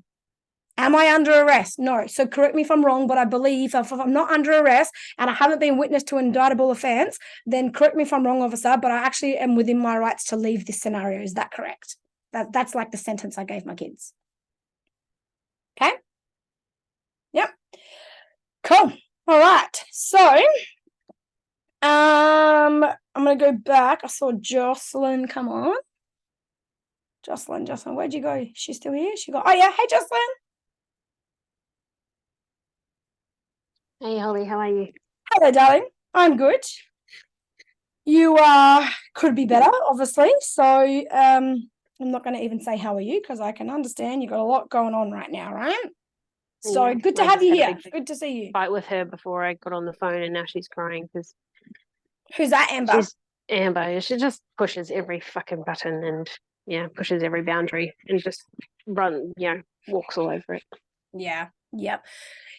Am I under arrest? No. So correct me if I'm wrong, but I believe if I'm not under arrest and I haven't been witness to an indictable offence, then correct me if I'm wrong, officer, but I actually am within my rights to leave this scenario. Is that correct? That's like the sentence I gave my kids. Okay? Yep. Cool. All right. So I'm going to go back. I saw Jocelyn come on. Jocelyn, where'd you go? She's still here? Oh, yeah. Hey, Jocelyn. Hey, Holly, how are you? Hello, darling. I'm good. You could be better, obviously. So I'm not going to even say how are you, because I can understand you've got a lot going on right now, right? So yeah, good to have you here. Good to see you. Fight with her before I got on the phone, and now she's crying because. Who's that, Amber? She's Amber. She just pushes every fucking button and pushes every boundary and just walks all over it. Yeah. Yep.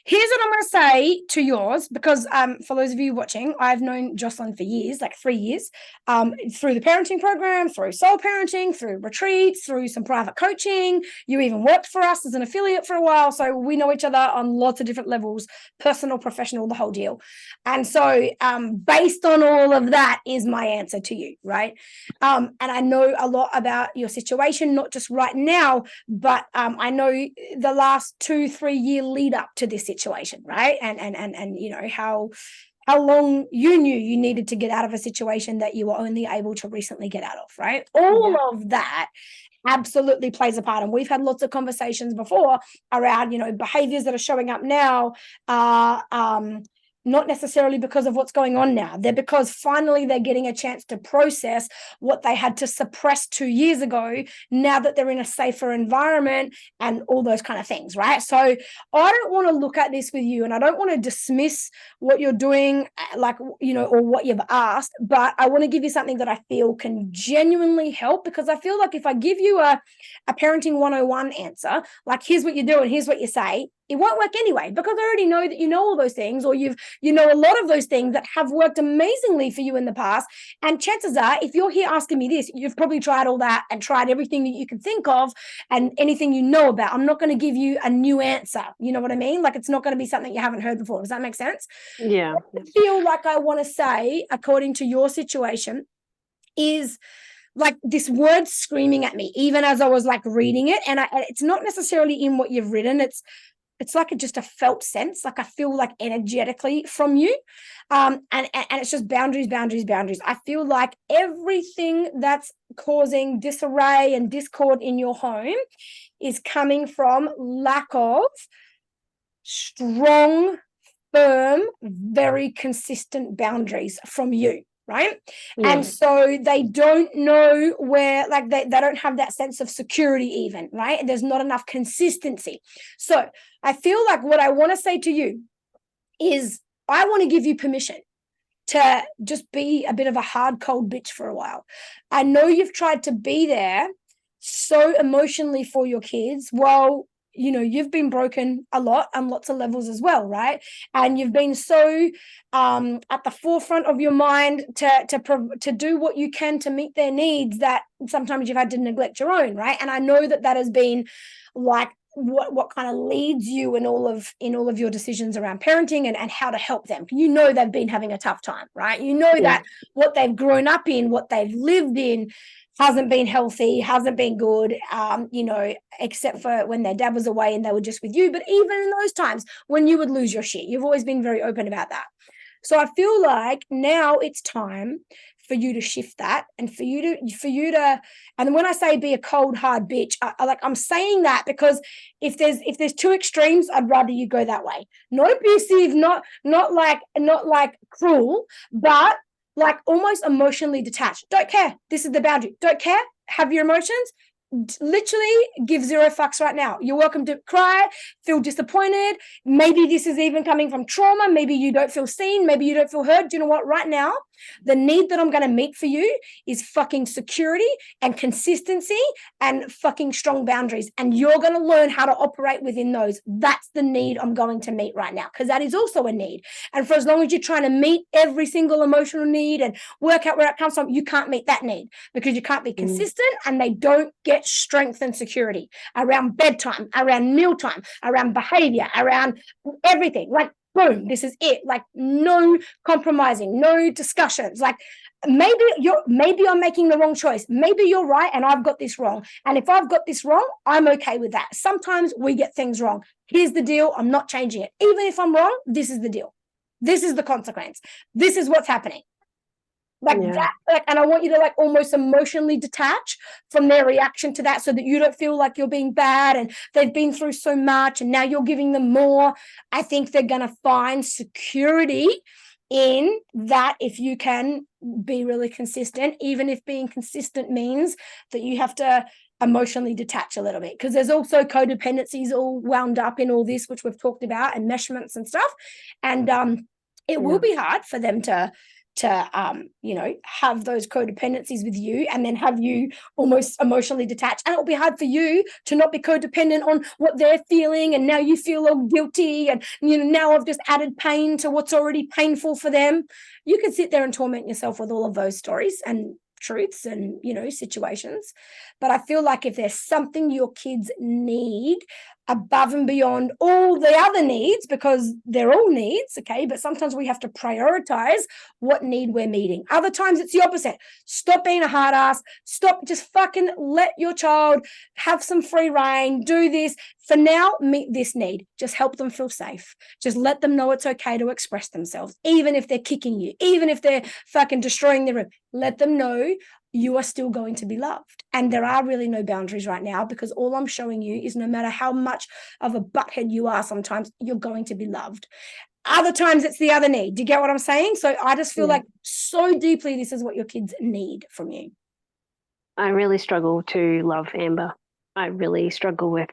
Here's what I'm going to say to yours, because for those of you watching, I've known Jocelyn for years, like 3 years, through the parenting program, through soul parenting, through retreats, through some private coaching. You even worked for us as an affiliate for a while. So we know each other on lots of different levels, personal, professional, the whole deal. And so based on all of that is my answer to you, right? And I know a lot about your situation, not just right now, but I know the last 2-3 year lead up to this situation, right? And you know how long you knew you needed to get out of a situation that you were only able to recently get out of, right? All of that absolutely plays a part. And we've had lots of conversations before around, behaviors that are showing up now not necessarily because of what's going on now. They're because finally they're getting a chance to process what they had to suppress 2 years ago, now that they're in a safer environment and all those kind of things, right? So I don't want to look at this with you, and I don't want to dismiss what you're doing, or what you've asked, but I want to give you something that I feel can genuinely help, because I feel like if I give you a parenting 101 answer, like here's what you do and here's what you say, it won't work anyway, because I already know that you know all those things, or you know a lot of those things that have worked amazingly for you in the past. And chances are, if you're here asking me this, you've probably tried all that and tried everything that you can think of and anything you know about. I'm not going to give you a new answer. You know what I mean? Like, it's not going to be something you haven't heard before. Does that make sense? Yeah. I feel like I want to say, according to your situation, is like this word screaming at me, even as I was like reading it. And it's not necessarily in what you've written. It's like just a felt sense, like I feel like energetically from you. And it's just boundaries. I feel like everything that's causing disarray and discord in your home is coming from lack of strong firm, very consistent boundaries from you, right? Yeah. And so they don't know where, like they don't have that sense of security even, right? There's not enough consistency. So I feel like what I want to say to you is I want to give you permission to just be a bit of a hard, cold bitch for a while. I know you've tried to be there so emotionally for your kids. Well, you know, you've been broken a lot on lots of levels as well, right? And you've been so at the forefront of your mind to do what you can to meet their needs that sometimes you've had to neglect your own, right? And I know that has been like what kind of leads you in all of your decisions around parenting and how to help them. You know they've been having a tough time, right? You know that what they've grown up in, what they've lived in hasn't been healthy, hasn't been good, you know, except for when their dad was away and they were just with you. But even in those times when you would lose your shit, you've always been very open about that. So I feel like now it's time for you to shift that and for you to, and when I say be a cold, hard bitch, I'm saying that because if there's two extremes, I'd rather you go that way. Not abusive, not like cruel, but like almost emotionally detached. Don't care. This is the boundary. Don't care. Have your emotions. Literally give zero fucks right now. You're welcome to cry, feel disappointed. Maybe this is even coming from trauma. Maybe you don't feel seen. Maybe you don't feel heard. Do you know what? Right now, the need that I'm going to meet for you is fucking security and consistency and fucking strong boundaries. And you're going to learn how to operate within those. That's the need I'm going to meet right now, because that is also a need. And for as long as you're trying to meet every single emotional need and work out where it comes from, you can't meet that need because you can't be consistent and they don't get strength and security around bedtime, around mealtime, around behavior, around everything. Like, boom, this is it. Like, no compromising, no discussions. Like, maybe I'm making the wrong choice. Maybe you're right and I've got this wrong. And if I've got this wrong, I'm okay with that. Sometimes we get things wrong. Here's the deal. I'm not changing it. Even if I'm wrong, this is the deal. This is the consequence. This is what's happening. That, and I want you to like almost emotionally detach from their reaction to that so that you don't feel like you're being bad and they've been through so much and now you're giving them more. I think they're going to find security in that if you can be really consistent, even if being consistent means that you have to emotionally detach a little bit, because there's also codependencies all wound up in all this, which we've talked about, and enmeshments and stuff. And it will be hard for them to you know, have those codependencies with you and then have you almost emotionally detached. And it'll be hard for you to not be codependent on what they're feeling. And now you feel all guilty. And, you know, now I've just added pain to what's already painful for them. You can sit there and torment yourself with all of those stories and truths and, you know, situations. But I feel like if there's something your kids need above and beyond all the other needs, because they're all needs, okay, but sometimes we have to prioritize what need we're meeting. Other times it's the opposite. Stop being a hard ass. Stop, just fucking let your child have some free reign, do this. For now, meet this need. Just help them feel safe. Just let them know it's okay to express themselves, even if they're kicking you, even if they're fucking destroying the room. Let them know you are still going to be loved. And there are really no boundaries right now, because all I'm showing you is no matter how much of a butthead you are, sometimes you're going to be loved. Other times it's the other need. Do you get what I'm saying? So I just feel like so deeply this is what your kids need from you. I really struggle to love Amber. I really struggle with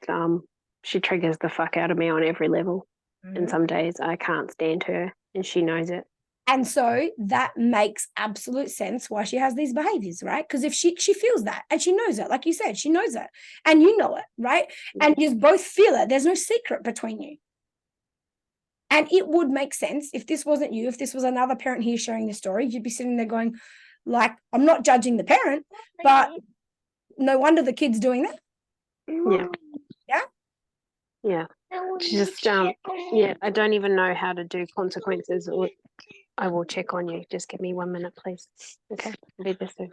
she triggers the fuck out of me on every level. And some days I can't stand her and she knows it. And so that makes absolute sense why she has these behaviors, right? Because if she feels that and she knows it, like you said, she knows it and you know it, right? And you both feel it. There's no secret between you. And it would make sense if this wasn't you, if this was another parent here sharing the story, you'd be sitting there going, like, I'm not judging the parent, but no wonder the kid's doing that. Yeah. Yeah? Yeah. She just, I don't even know how to do consequences, or I will check on you. Just give me 1 minute, please. Okay, I'll be there soon.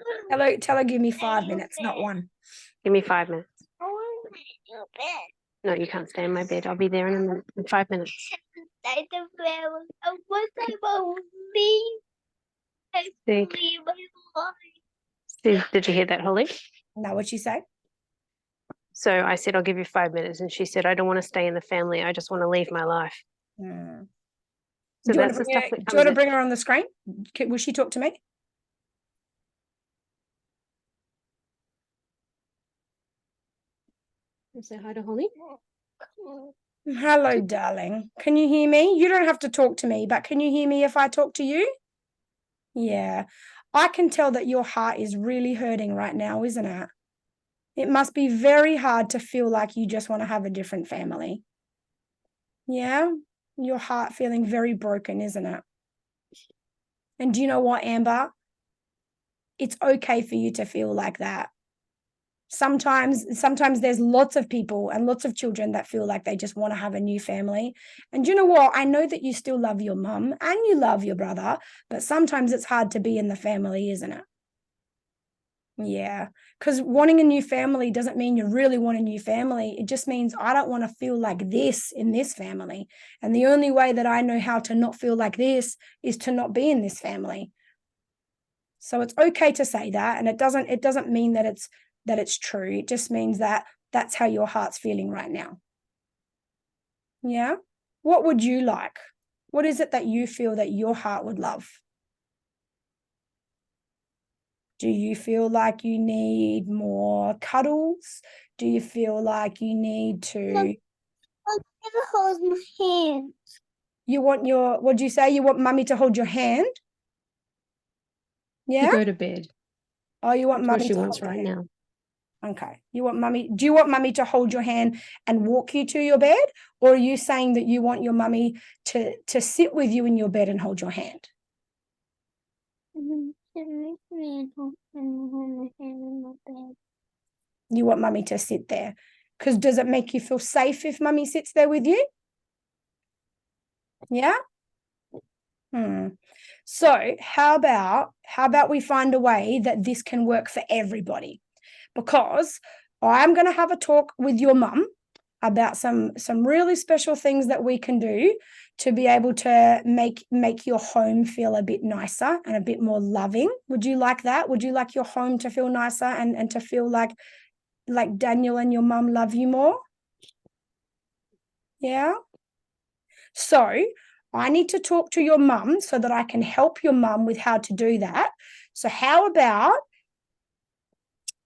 Tell her give me 5 minutes, not 1. Give me 5 minutes. No, you can't stay in my bed. I'll be there in a minute, in 5 minutes. Did you hear that, Holly? No, what'd she say? So I said, I'll give you 5 minutes. And she said, I don't want to stay in the family. I just want to leave my life. So do you that's the stuff that want to bring her on the screen? Will she talk to me? Say hi to Holly. Hello, darling. Can you hear me? You don't have to talk to me, but can you hear me if I talk to you? Yeah. I can tell that your heart is really hurting right now, isn't it? It must be very hard to feel like you just want to have a different family. Yeah? Your heart feeling very broken, isn't it? And do you know what, Amber? It's okay for you to feel like that. Sometimes there's lots of people and lots of children that feel like they just want to have a new family. And you know what? I know that you still love your mum and you love your brother, but sometimes it's hard to be in the family, isn't it? Yeah, because wanting a new family doesn't mean you really want a new family. It just means I don't want to feel like this in this family. And the only way that I know how to not feel like this is to not be in this family. So it's okay to say that, and it doesn't mean that it's true. It just means that that's how your heart's feeling right now. Yeah? What would you like? What is it that you feel that your heart would love? Do you feel like you need more cuddles? Do you feel like you need to... I never hold my hand. You want what'd you say? You want mummy to hold your hand? Yeah? To go to bed. Oh, you want That's mummy what she to wants hold right your now. Okay. Do you want mummy to hold your hand and walk you to your bed? Or are you saying that you want your mummy to sit with you in your bed and hold your hand? You want mummy to sit there. Because does it make you feel safe if mummy sits there with you? Yeah? So how about we find a way that this can work for everybody? Because I'm going to have a talk with your mum about some really special things that we can do to be able to make your home feel a bit nicer and a bit more loving. Would you like that? Would you like your home to feel nicer and to feel like Daniel and your mum love you more? Yeah? So I need to talk to your mum so that I can help your mum with how to do that. So how about,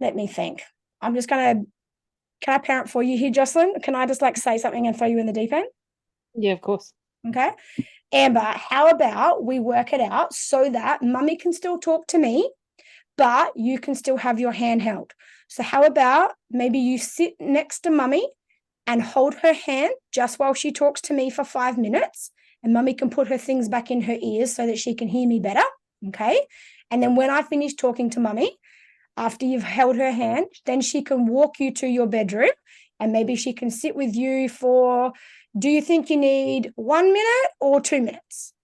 let me think. Can I parent for you here, Jocelyn? Can I just say something and throw you in the deep end? Yeah, of course. Okay. Amber, how about we work it out so that mummy can still talk to me, but you can still have your hand held. So how about maybe you sit next to mummy and hold her hand just while she talks to me for 5 minutes, and mummy can put her things back in her ears so that she can hear me better. Okay. And then when I finish talking to mummy, after you've held her hand, then she can walk you to your bedroom and maybe she can sit with you for, do you think you need 1 minute or 2 minutes?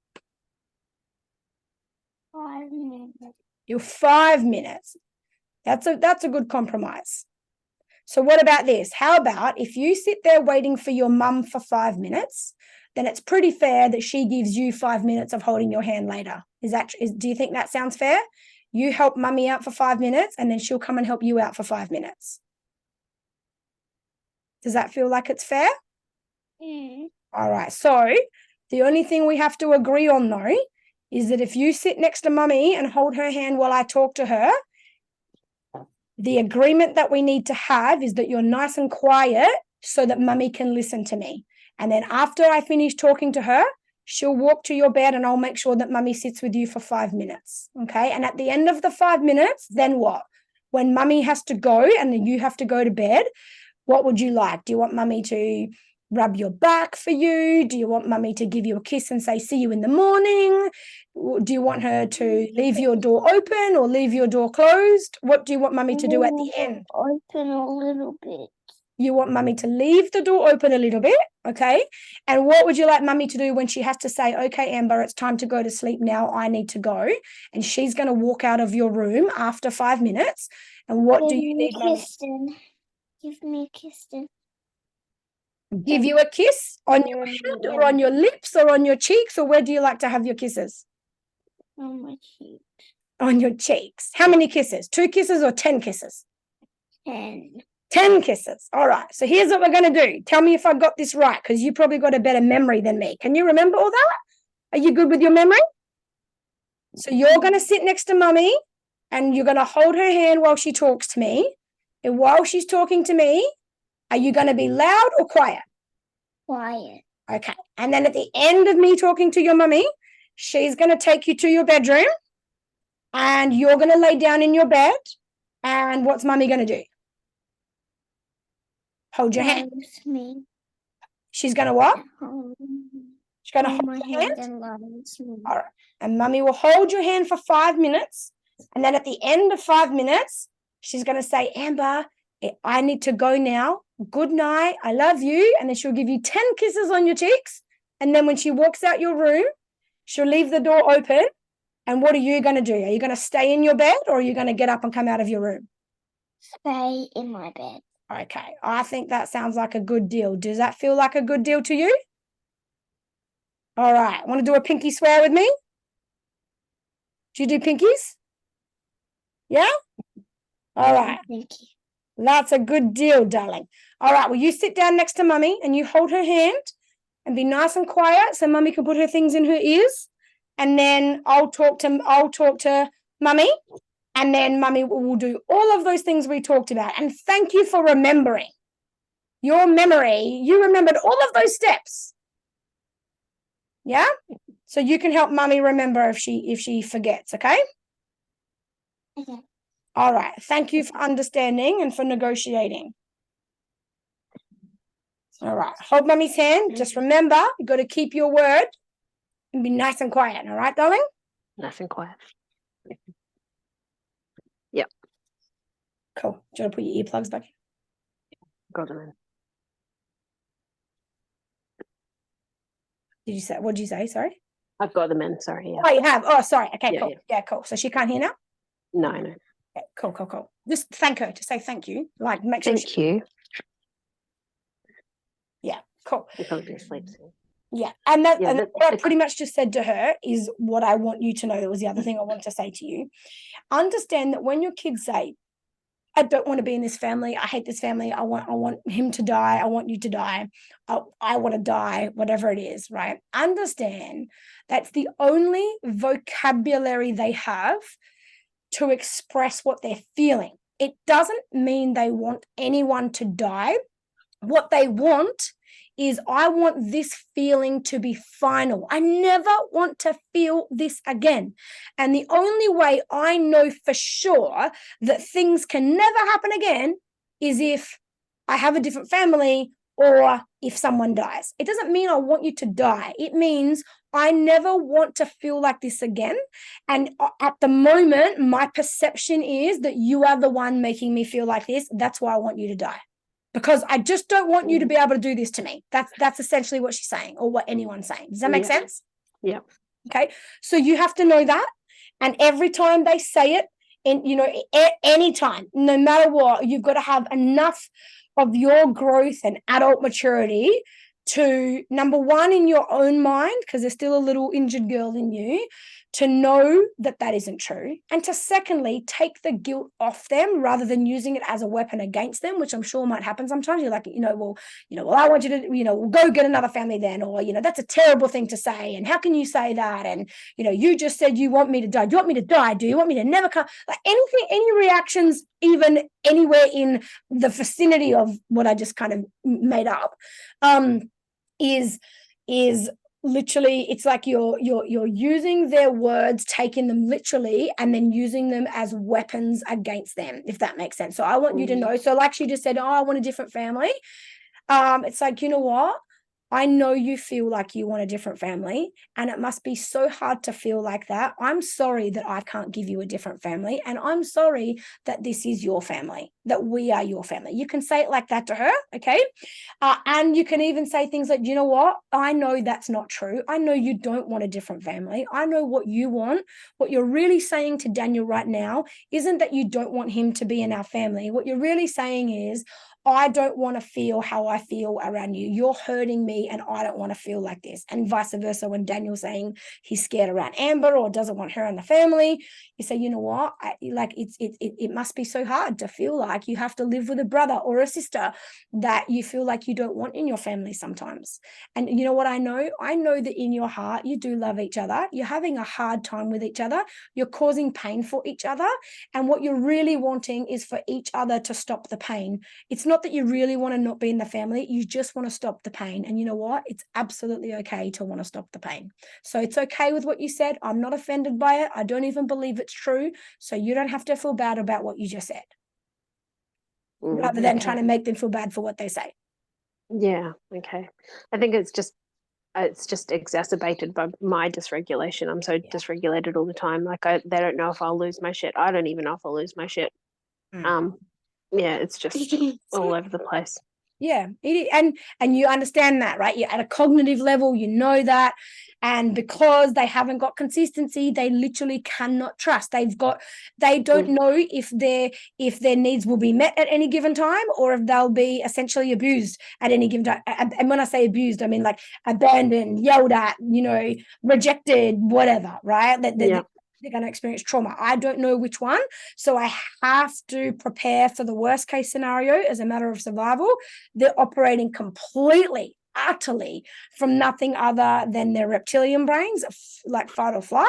5 minutes. You're 5 minutes. That's a good compromise. So what about this? How about if you sit there waiting for your mum for 5 minutes, then it's pretty fair that she gives you 5 minutes of holding your hand later. Do you think that sounds fair? You help mummy out for 5 minutes and then she'll come and help you out for 5 minutes. Does that feel like it's fair? All right. So the only thing we have to agree on though is that if you sit next to mummy and hold her hand while I talk to her, the agreement that we need to have is that you're nice and quiet so that mummy can listen to me. And then after I finish talking to her, she'll walk to your bed and I'll make sure that mummy sits with you for 5 minutes. Okay. And at the end of the 5 minutes, then what? When mummy has to go and then you have to go to bed, what would you like? Do you want mummy to rub your back for you? Do you want mummy to give you a kiss and say, see you in the morning? Do you want her to leave your door open or leave your door closed? What do you want mummy to do at the end? Open a little bit. You want mummy to leave the door open a little bit, okay? And what would you like mummy to do when she has to say, okay, Amber, it's time to go to sleep now, I need to go. And she's going to walk out of your room after 5 minutes. And what do you need mummy? Give me a kiss then. Give you a kiss on your head or on your lips or on your cheeks, or where do you like to have your kisses? On my cheeks. On your cheeks. How many kisses? 2 kisses or 10 kisses? 10. 10 kisses. All right. So here's what we're going to do. Tell me if I got this right, because you probably got a better memory than me. Can you remember all that? Are you good with your memory? So you're going to sit next to mummy and you're going to hold her hand while she talks to me. And while she's talking to me, are you going to be loud or quiet? Quiet. Okay. And then at the end of me talking to your mummy, she's going to take you to your bedroom and you're going to lay down in your bed. And what's mummy going to do? Hold your hand. Loves me. She's going to what? Hold She's going to hold hold my your hand. hand and loves me. All right. And mummy will hold your hand for 5 minutes. And then at the end of 5 minutes, she's going to say, Amber, I need to go now. Good night. I love you. And then she'll give you 10 kisses on your cheeks. And then when she walks out your room, she'll leave the door open. And what are you going to do? Are you going to stay in your bed or are you going to get up and come out of your room? Stay in my bed. Okay. I think that sounds like a good deal. Does that feel like a good deal to you? All right. Want to do a pinky swear with me? Do you do pinkies? Yeah? All right. Thank you. That's a good deal, darling. All right. Well, you sit down next to mummy and you hold her hand and be nice and quiet so mummy can put her things in her ears. And then I'll talk to mummy. And then mummy will do all of those things we talked about. And thank you for remembering. Your memory, you remembered all of those steps. Yeah? So you can help mummy remember if she forgets, okay? Okay. All right. Thank you for understanding and for negotiating. All right. Hold mummy's hand. Just remember, you got to keep your word and be nice and quiet. All right, darling? Nice and quiet. Cool. Do you want to put your earplugs back in? Got them in. What did you say? Sorry? I've got them in. Sorry. Yeah. Oh, you have? Oh, sorry. Okay, Yeah, cool. yeah. Yeah, cool. So she can't hear now? No. Okay, cool. Just thank her. Just say thank you. Like, make sure Thank you. Yeah, cool. They probably sleep soon. Yeah, and what I the- pretty much just said to her is what I want you to know. It was the other thing I wanted to say to you. Understand that when your kids say, I don't want to be in this family, I hate this family, I want him to die, I want you to die, I want to die, whatever it is, right? Understand that's the only vocabulary they have to express what they're feeling. It doesn't mean they want anyone to die. What they want is, I want this feeling to be final. I never want to feel this again. And the only way I know for sure that things can never happen again is if I have a different family or if someone dies. It doesn't mean I want you to die. It means I never want to feel like this again. And at the moment, my perception is that you are the one making me feel like this. That's why I want you to die. Because I just don't want you to be able to do this to me. That's essentially what she's saying, or what anyone's saying. Does that make sense? Yeah. Okay. So you have to know that. And every time they say it, and anytime, no matter what, you've got to have enough of your growth and adult maturity to, number one, in your own mind, because there's still a little injured girl in you, to know that that isn't true. And to secondly, take the guilt off them rather than using it as a weapon against them, which I'm sure might happen sometimes. You're like, well, I want you to, we'll go get another family then, or, that's a terrible thing to say. And how can you say that? And, you just said you want me to die. Do you want me to die? Do you want me to never come? Like anything, any reactions, even anywhere in the vicinity of what I just kind of made up, is literally, it's like you're using their words, taking them literally, and then using them as weapons against them, if that makes sense. So I want you to know. So like she just said, I want a different family. It's like, you know what? I know you feel like you want a different family, and it must be so hard to feel like that. I'm sorry that I can't give you a different family, and I'm sorry that this is your family, that we are your family. You can say it like that to her, okay? And you can even say things like, you know what? I know that's not true. I know you don't want a different family. I know what you want. What you're really saying to Daniel right now isn't that you don't want him to be in our family. What you're really saying is, I don't want to feel how I feel around you. You're hurting me and I don't want to feel like this. And vice versa, when Daniel's saying he's scared around Amber or doesn't want her in the family, you say, you know what? It must be so hard to feel like you have to live with a brother or a sister that you feel like you don't want in your family sometimes. And you know what I know? I know that in your heart, you do love each other. You're having a hard time with each other. You're causing pain for each other. And what you're really wanting is for each other to stop the pain. It's not that you really want to not be in the family. You just want to stop the pain. And you know what? It's absolutely okay to want to stop the pain. So it's okay with what you said. I'm not offended by it. I don't even believe it's true. So you don't have to feel bad about what you just said, rather than trying to make them feel bad for what they say. Yeah. Okay. I think it's just exacerbated by my dysregulation. I'm so dysregulated all the time. Like they don't know if I'll lose my shit. I don't even know if I'll lose my shit. Yeah, it's just all over the place. Yeah, and you understand that, right? You're at a cognitive level, you know that, and because they haven't got consistency, they literally cannot trust. They don't know if their needs will be met at any given time, or if they'll be essentially abused at any given time. And when I say abused, I mean like abandoned, yelled at, rejected, whatever, right? They're going to experience trauma. I don't know which one. So I have to prepare for the worst case scenario as a matter of survival. They're operating completely, utterly from nothing other than their reptilian brains, like fight or flight.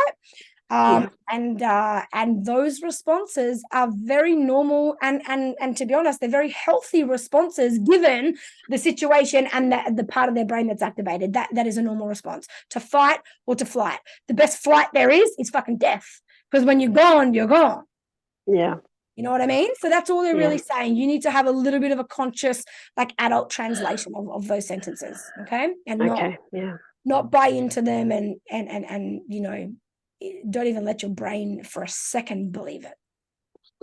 And those responses are very normal and to be honest, they're very healthy responses given the situation and the part of their brain that's activated. That is a normal response to fight or to flight. The best flight there is fucking death, because when you're gone, you're gone. Yeah. You know what I mean? So that's all they're really saying. You need to have a little bit of a conscious, like, adult translation of those sentences, okay? And not buy into them and don't even let your brain for a second believe it.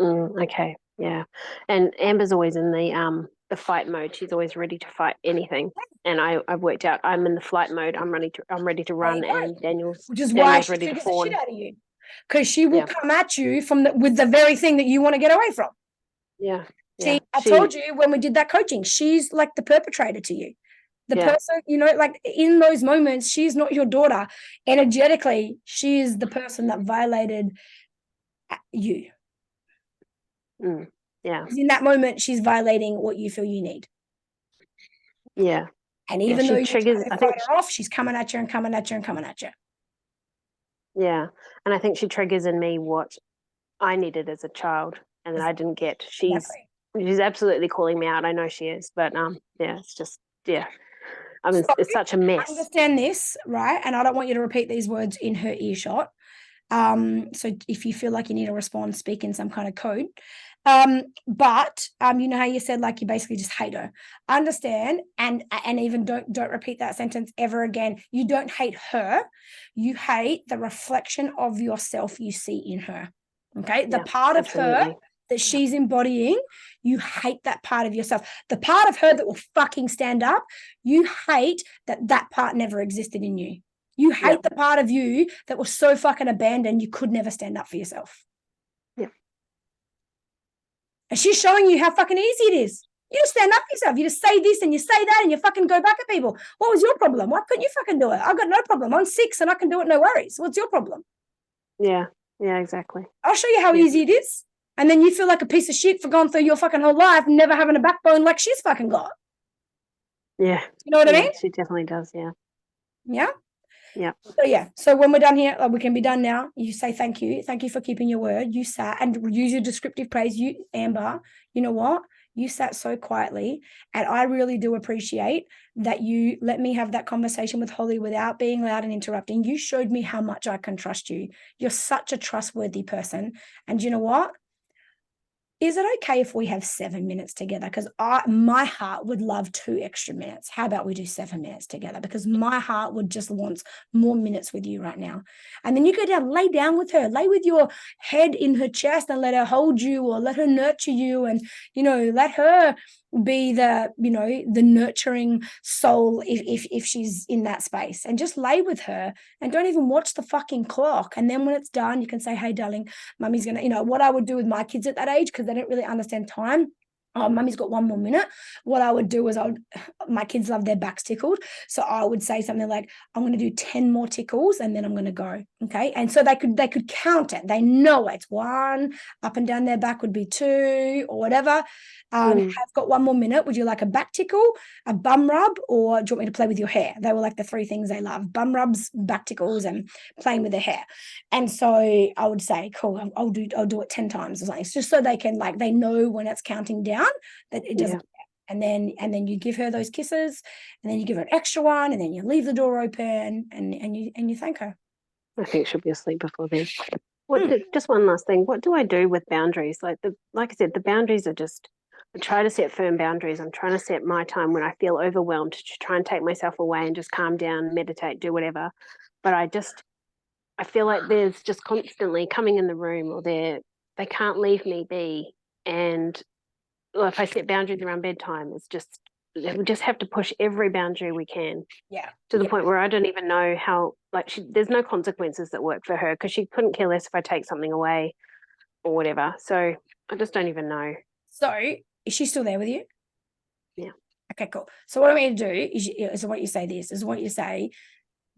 Okay, yeah. And Amber's always in the fight mode. She's always ready to fight anything. And I've worked out I'm in the flight mode. I'm ready to run, and Daniel's why she ready to fawn. The shit out of you, because she will come at you with the very thing that you want to get away from. Yeah. See, I told you when we did that coaching, she's like the perpetrator to you. The person, like in those moments, she's not your daughter. Energetically, she is the person that violated you. Yeah. In that moment, she's violating what you feel you need. Yeah. And even though you triggers, I think her off, she's coming at you and coming at you and coming at you. Yeah. And I think she triggers in me what I needed as a child and that I didn't get. She's absolutely calling me out. I know she is, but it's just I mean, it's such a mess. I understand this, right? And I don't want you to repeat these words in her earshot. So if you feel like you need to respond, speak in some kind of code. But you know how you said like you basically just hate her. Understand and even don't repeat that sentence ever again. You don't hate her. You hate the reflection of yourself you see in her. Okay, the part of her that she's embodying, you hate that part of yourself. The part of her that will fucking stand up, you hate that part never existed in you. You hate the part of you that was so fucking abandoned you could never stand up for yourself. Yeah. And she's showing you how fucking easy it is. You just stand up for yourself. You just say this and you say that and you fucking go back at people. What was your problem? Why couldn't you fucking do it? I've got no problem. I'm 6 and I can do it, no worries. What's your problem? Yeah. Yeah, exactly. I'll show you how easy it is. And then you feel like a piece of shit for going through your fucking whole life, never having a backbone like she's fucking got. Yeah. You know what I mean? She definitely does, yeah. Yeah? Yeah. So when we're done here, we can be done now. You say thank you. Thank you for keeping your word. You sat and use your descriptive praise. You, Amber, you know what? You sat so quietly. And I really do appreciate that you let me have that conversation with Holly without being loud and interrupting. You showed me how much I can trust you. You're such a trustworthy person. And you know what? Is it okay if we have 7 minutes together? Because my heart would love 2 extra minutes. How about we do 7 minutes together? Because my heart would just want more minutes with you right now. And then you go down, lay down with her, lay with your head in her chest and let her hold you or let her nurture you and, let her be the nurturing soul if she's in that space, and just lay with her and don't even watch the fucking clock. And then when it's done, you can say, hey, darling, mummy's going to, what I would do with my kids at that age, because they don't really understand time. oh, mummy's got 1 more minute, what I would do is my kids love their backs tickled. So I would say something like, I'm going to do 10 more tickles and then I'm going to go. Okay. And so they could count it. They know it's 1, up and down their back would be 2 or whatever. Have got 1 more minute. Would you like a back tickle, a bum rub, or do you want me to play with your hair? They were like the 3 things they love: bum rubs, back tickles, and playing with their hair. And so I would say, cool, I'll do it 10 times or something. It's just so they can, like, they know when it's counting down that it doesn't. And then you give her those kisses, and then you give her an extra one, and then you leave the door open, and you thank her. I think she'll be asleep before then. Just one last thing. What do I do with boundaries? Like I said, the boundaries are just, I try to set firm boundaries. I'm trying to set my time when I feel overwhelmed to try and take myself away and just calm down, meditate, do whatever. But I feel like there's just constantly coming in the room, or they can't leave me be. And if I set boundaries around bedtime, we just have to push every boundary we can. Yeah. To the point where I don't even know how, like, there's no consequences that work for her, because she couldn't care less if I take something away or whatever. So I just don't even know. So is she still there with you? Yeah. Okay, cool. So what I want you to do is I want you to say this, is I want you to say,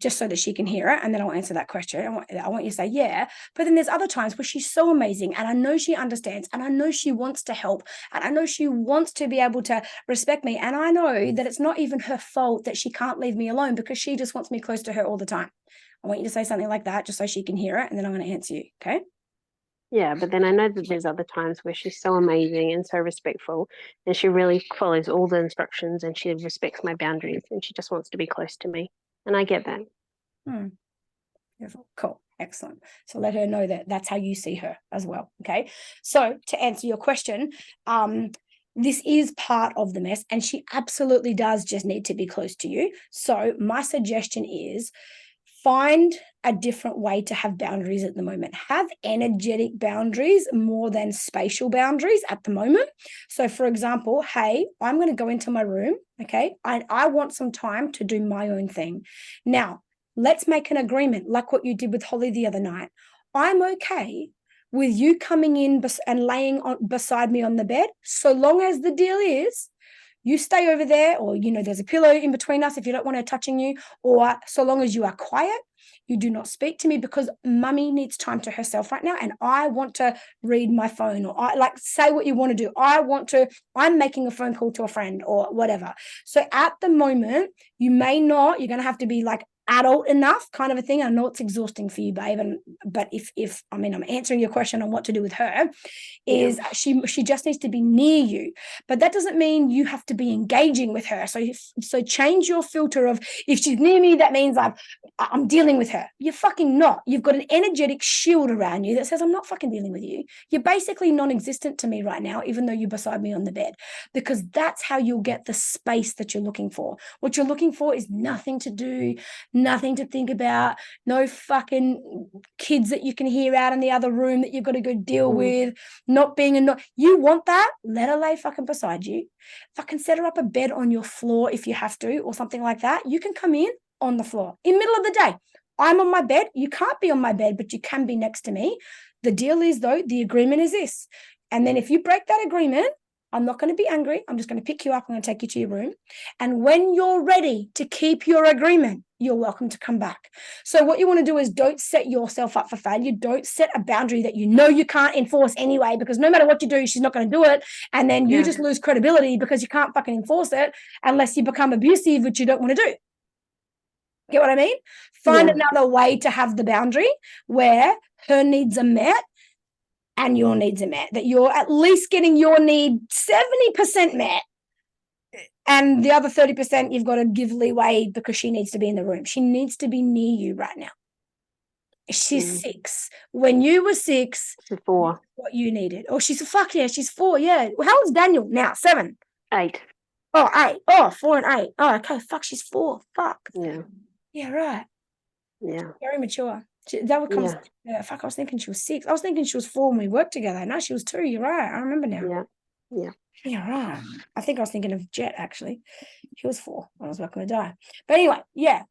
just so that she can hear it, and then I'll answer that question. I want you to say, yeah. But then there's other times where she's so amazing, and I know she understands, and I know she wants to help, and I know she wants to be able to respect me, and I know that it's not even her fault that she can't leave me alone, because she just wants me close to her all the time. I want you to say something like that, just so she can hear it, and then I'm going to answer you, okay? Yeah, but then I know that there's other times where she's so amazing and so respectful, and she really follows all the instructions, and she respects my boundaries, and she just wants to be close to me. And I get that. Beautiful. Cool. Excellent. So let her know that that's how you see her as well. Okay. So to answer your question, this is part of the mess, and she absolutely does just need to be close to you. So my suggestion is, find a different way to have boundaries at the moment. Have energetic boundaries more than spatial boundaries at the moment. So for example, hey, I'm going to go into my room. Okay. I want some time to do my own thing. Now, let's make an agreement, like what you did with Holly the other night. I'm okay with you coming in and laying beside me on the bed, so long as the deal is you stay over there, or, there's a pillow in between us if you don't want her touching you, or so long as you are quiet, you do not speak to me, because mummy needs time to herself right now, and I want to read my phone, or say what you want to do. I'm making a phone call to a friend or whatever. So at the moment, you're going to have to be like adult enough, kind of a thing. I know it's exhausting for you, babe, but if I'm answering your question on what to do with her, is she just needs to be near you. But that doesn't mean you have to be engaging with her. So change your filter of, if she's near me, that means I'm dealing with her. You're fucking not. You've got an energetic shield around you that says, I'm not fucking dealing with you. You're basically non-existent to me right now, even though you're beside me on the bed, because that's how you'll get the space that you're looking for. What you're looking for is nothing to do, nothing to think about, no fucking kids that you can hear out in the other room that you've got to go deal with, not being you want that, let her lay fucking beside you. Fucking set her up a bed on your floor if you have to, or something like that. You can come in on the floor in the middle of the day. I'm on my bed. You can't be on my bed, but you can be next to me. The deal is, though, the agreement is this. And then if you break that agreement, I'm not going to be angry. I'm just going to pick you up. I'm going to take you to your room. And when you're ready to keep your agreement, you're welcome to come back. So what you want to do is, don't set yourself up for failure. Don't set a boundary that you can't enforce anyway, because no matter what you do, she's not going to do it. And then you just lose credibility because you can't fucking enforce it unless you become abusive, which you don't want to do. Get what I mean? Find another way to have the boundary where her needs are met and your needs are met, that you're at least getting your need 70% met. And the other 30%, you've got to give leeway because she needs to be in the room. She needs to be near you right now. She's 6. When you were 6, she's 4. What you needed. Oh, she's 4. Yeah. Well, how old's Daniel now? 7. 8. Oh, 8. Oh, 4 and 8. Oh, okay. Fuck, she's 4. Fuck. Yeah. Yeah, right. Yeah. Very mature. That would come. Fuck, I was thinking she was 6. I was thinking she was 4 when we worked together. No, she was 2. You're right. I remember now. Yeah. Yeah, right. I think I was thinking of Jet, actually. She was 4 when I was working with Di. But anyway, yeah.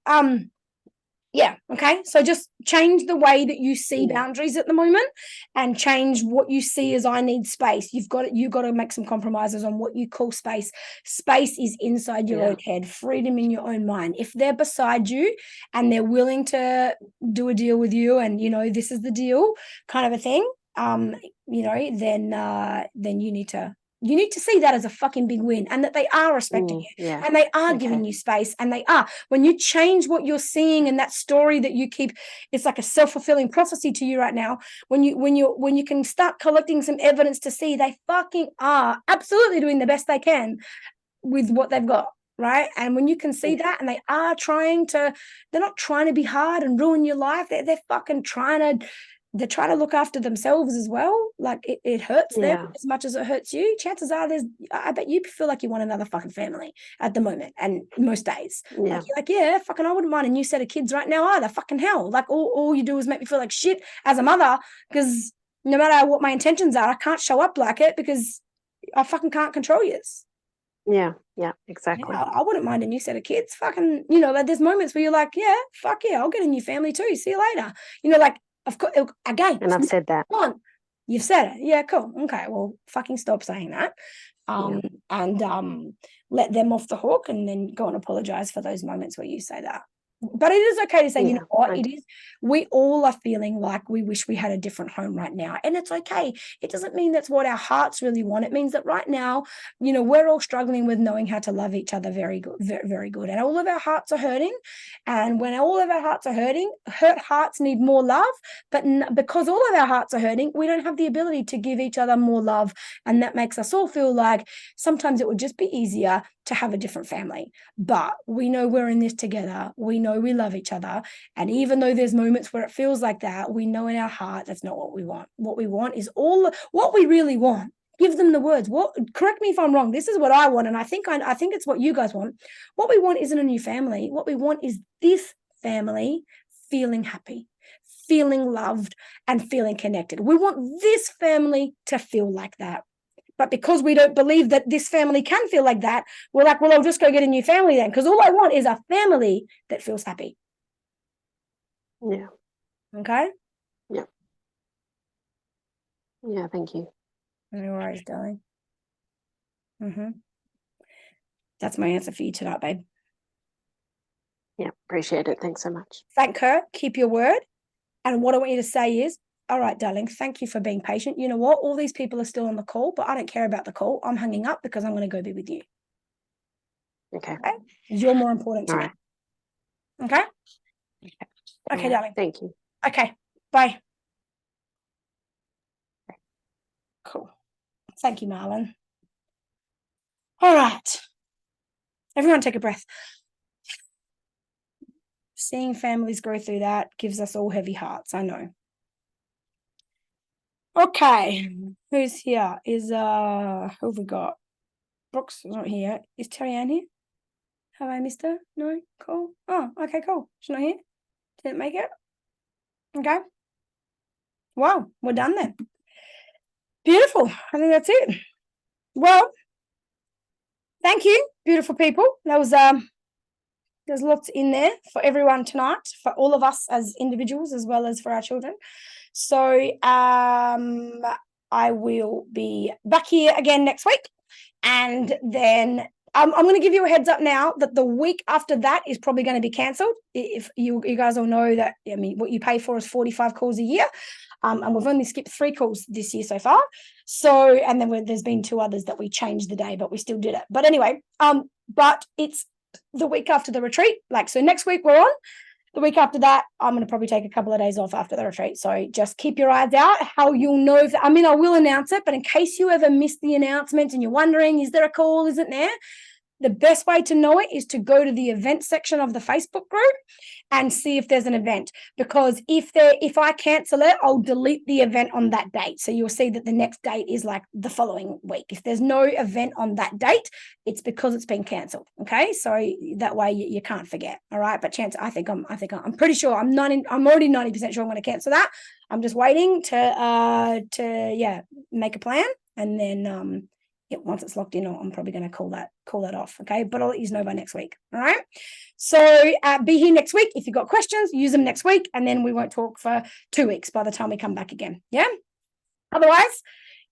Yeah. Okay. So just change the way that you see boundaries at the moment, and change what you see as I need space. You've got to make some compromises on what you call space. Space is inside your own head, freedom in your own mind. If they're beside you and they're willing to do a deal with you, and this is the deal kind of a thing, then you need to see that as a fucking big win, and that they are respecting you, and they are giving you space, and they are. When you change what you're seeing and that story that you keep, it's like a self-fulfilling prophecy to you right now. When you can start collecting some evidence to see they fucking are absolutely doing the best they can with what they've got, right? And when you can see that, and they are they're not trying to be hard and ruin your life. They're fucking they're trying to look after themselves as well. Like it hurts them as much as it hurts you. Chances are I bet you feel like you want another fucking family at the moment, and most days. Like you're like, yeah, fucking I wouldn't mind a new set of kids right now either. Fucking hell. Like all you do is make me feel like shit as a mother, because no matter what my intentions are, I can't show up like it because I fucking can't control you. Yeah, exactly. I wouldn't mind a new set of kids. Fucking, like there's moments where you're like, yeah, fuck yeah, I'll get a new family too. See you later. Like, of course, again. And I've said that. You've said it. Yeah, cool. Okay, well, fucking stop saying that. And let them off the hook, and then go and apologize for those moments where you say that. But it is okay to say, you know what, it is. We all are feeling like we wish we had a different home right now. And it's okay. It doesn't mean that's what our hearts really want. It means that right now, we're all struggling with knowing how to love each other very good, very, very good. And all of our hearts are hurting. And when all of our hearts are hurting, hurt hearts need more love. But because all of our hearts are hurting, we don't have the ability to give each other more love. And that makes us all feel like sometimes it would just be easier to have a different family. But we know we're in this together. We know we love each other. And even though there's moments where it feels like that, we know in our heart that's not what we want. What we want is what we really want. Give them the words. Correct me if I'm wrong. This is what I want. And I think it's what you guys want. What we want isn't a new family. What we want is this family feeling happy, feeling loved, and feeling connected. We want this family to feel like that. But because we don't believe that this family can feel like that, we're like, well, I'll just go get a new family then, because all I want is a family that feels happy. Yeah. Okay? Yeah. Yeah, thank you. No worries, darling. That's my answer for you tonight, babe. Yeah, appreciate it. Thanks so much. Thank her. Keep your word. And what I want you to say is, all right, darling, thank you for being patient. You know what? All these people are still on the call, but I don't care about the call. I'm hanging up because I'm going to go be with you. Okay. You're more important to me. Okay? Okay, darling. Thank you. Okay. Bye. Cool. Thank you, Marlon. All right. Everyone take a breath. Seeing families go through that gives us all heavy hearts, I know. Okay, who's here? Who have we got? Brooks is not here. Is Terry Ann here? Have I missed her? No? Cool. Oh, okay, cool. She's not here? Didn't make it? Okay. Wow, we're done then. Beautiful. I think that's it. Well, thank you, beautiful people. That was there's lots in there for everyone tonight, for all of us as individuals as well as for our children. So I will be back here again next week. And then I'm going to give you a heads up now that the week after that is probably going to be cancelled. If you guys all know that, I mean, what you pay for is 45 calls a year. And we've only skipped 3 calls this year so far. So, and then there's been 2 others that we changed the day, but we still did it. But anyway, but it's the week after the retreat. So next week we're on. The week after that, I'm going to probably take a couple of days off after the retreat. So just keep your eyes out. How you'll know I will announce it, but in case you ever miss the announcement and you're wondering, is there a call? Isn't there? The best way to know it is to go to the event section of the Facebook group and see if there's an event. Because if I cancel it, I'll delete the event on that date. So you'll see that the next date is like the following week. If there's no event on that date, it's because it's been cancelled. Okay, so that way you can't forget. All right, but I'm pretty sure I'm already 90% sure I'm going to cancel that. I'm just waiting to make a plan, and then once it's locked in, I'm probably going to call that off. Okay. But I'll let you know by next week. All right. So be here next week. If you've got questions, use them next week. And then we won't talk for 2 weeks by the time we come back again. Yeah. Otherwise,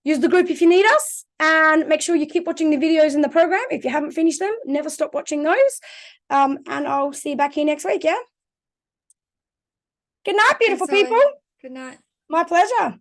use the group if you need us, and make sure you keep watching the videos in the program. If you haven't finished them, never stop watching those. And I'll see you back here next week. Yeah. Good night, beautiful people. Good night. My pleasure.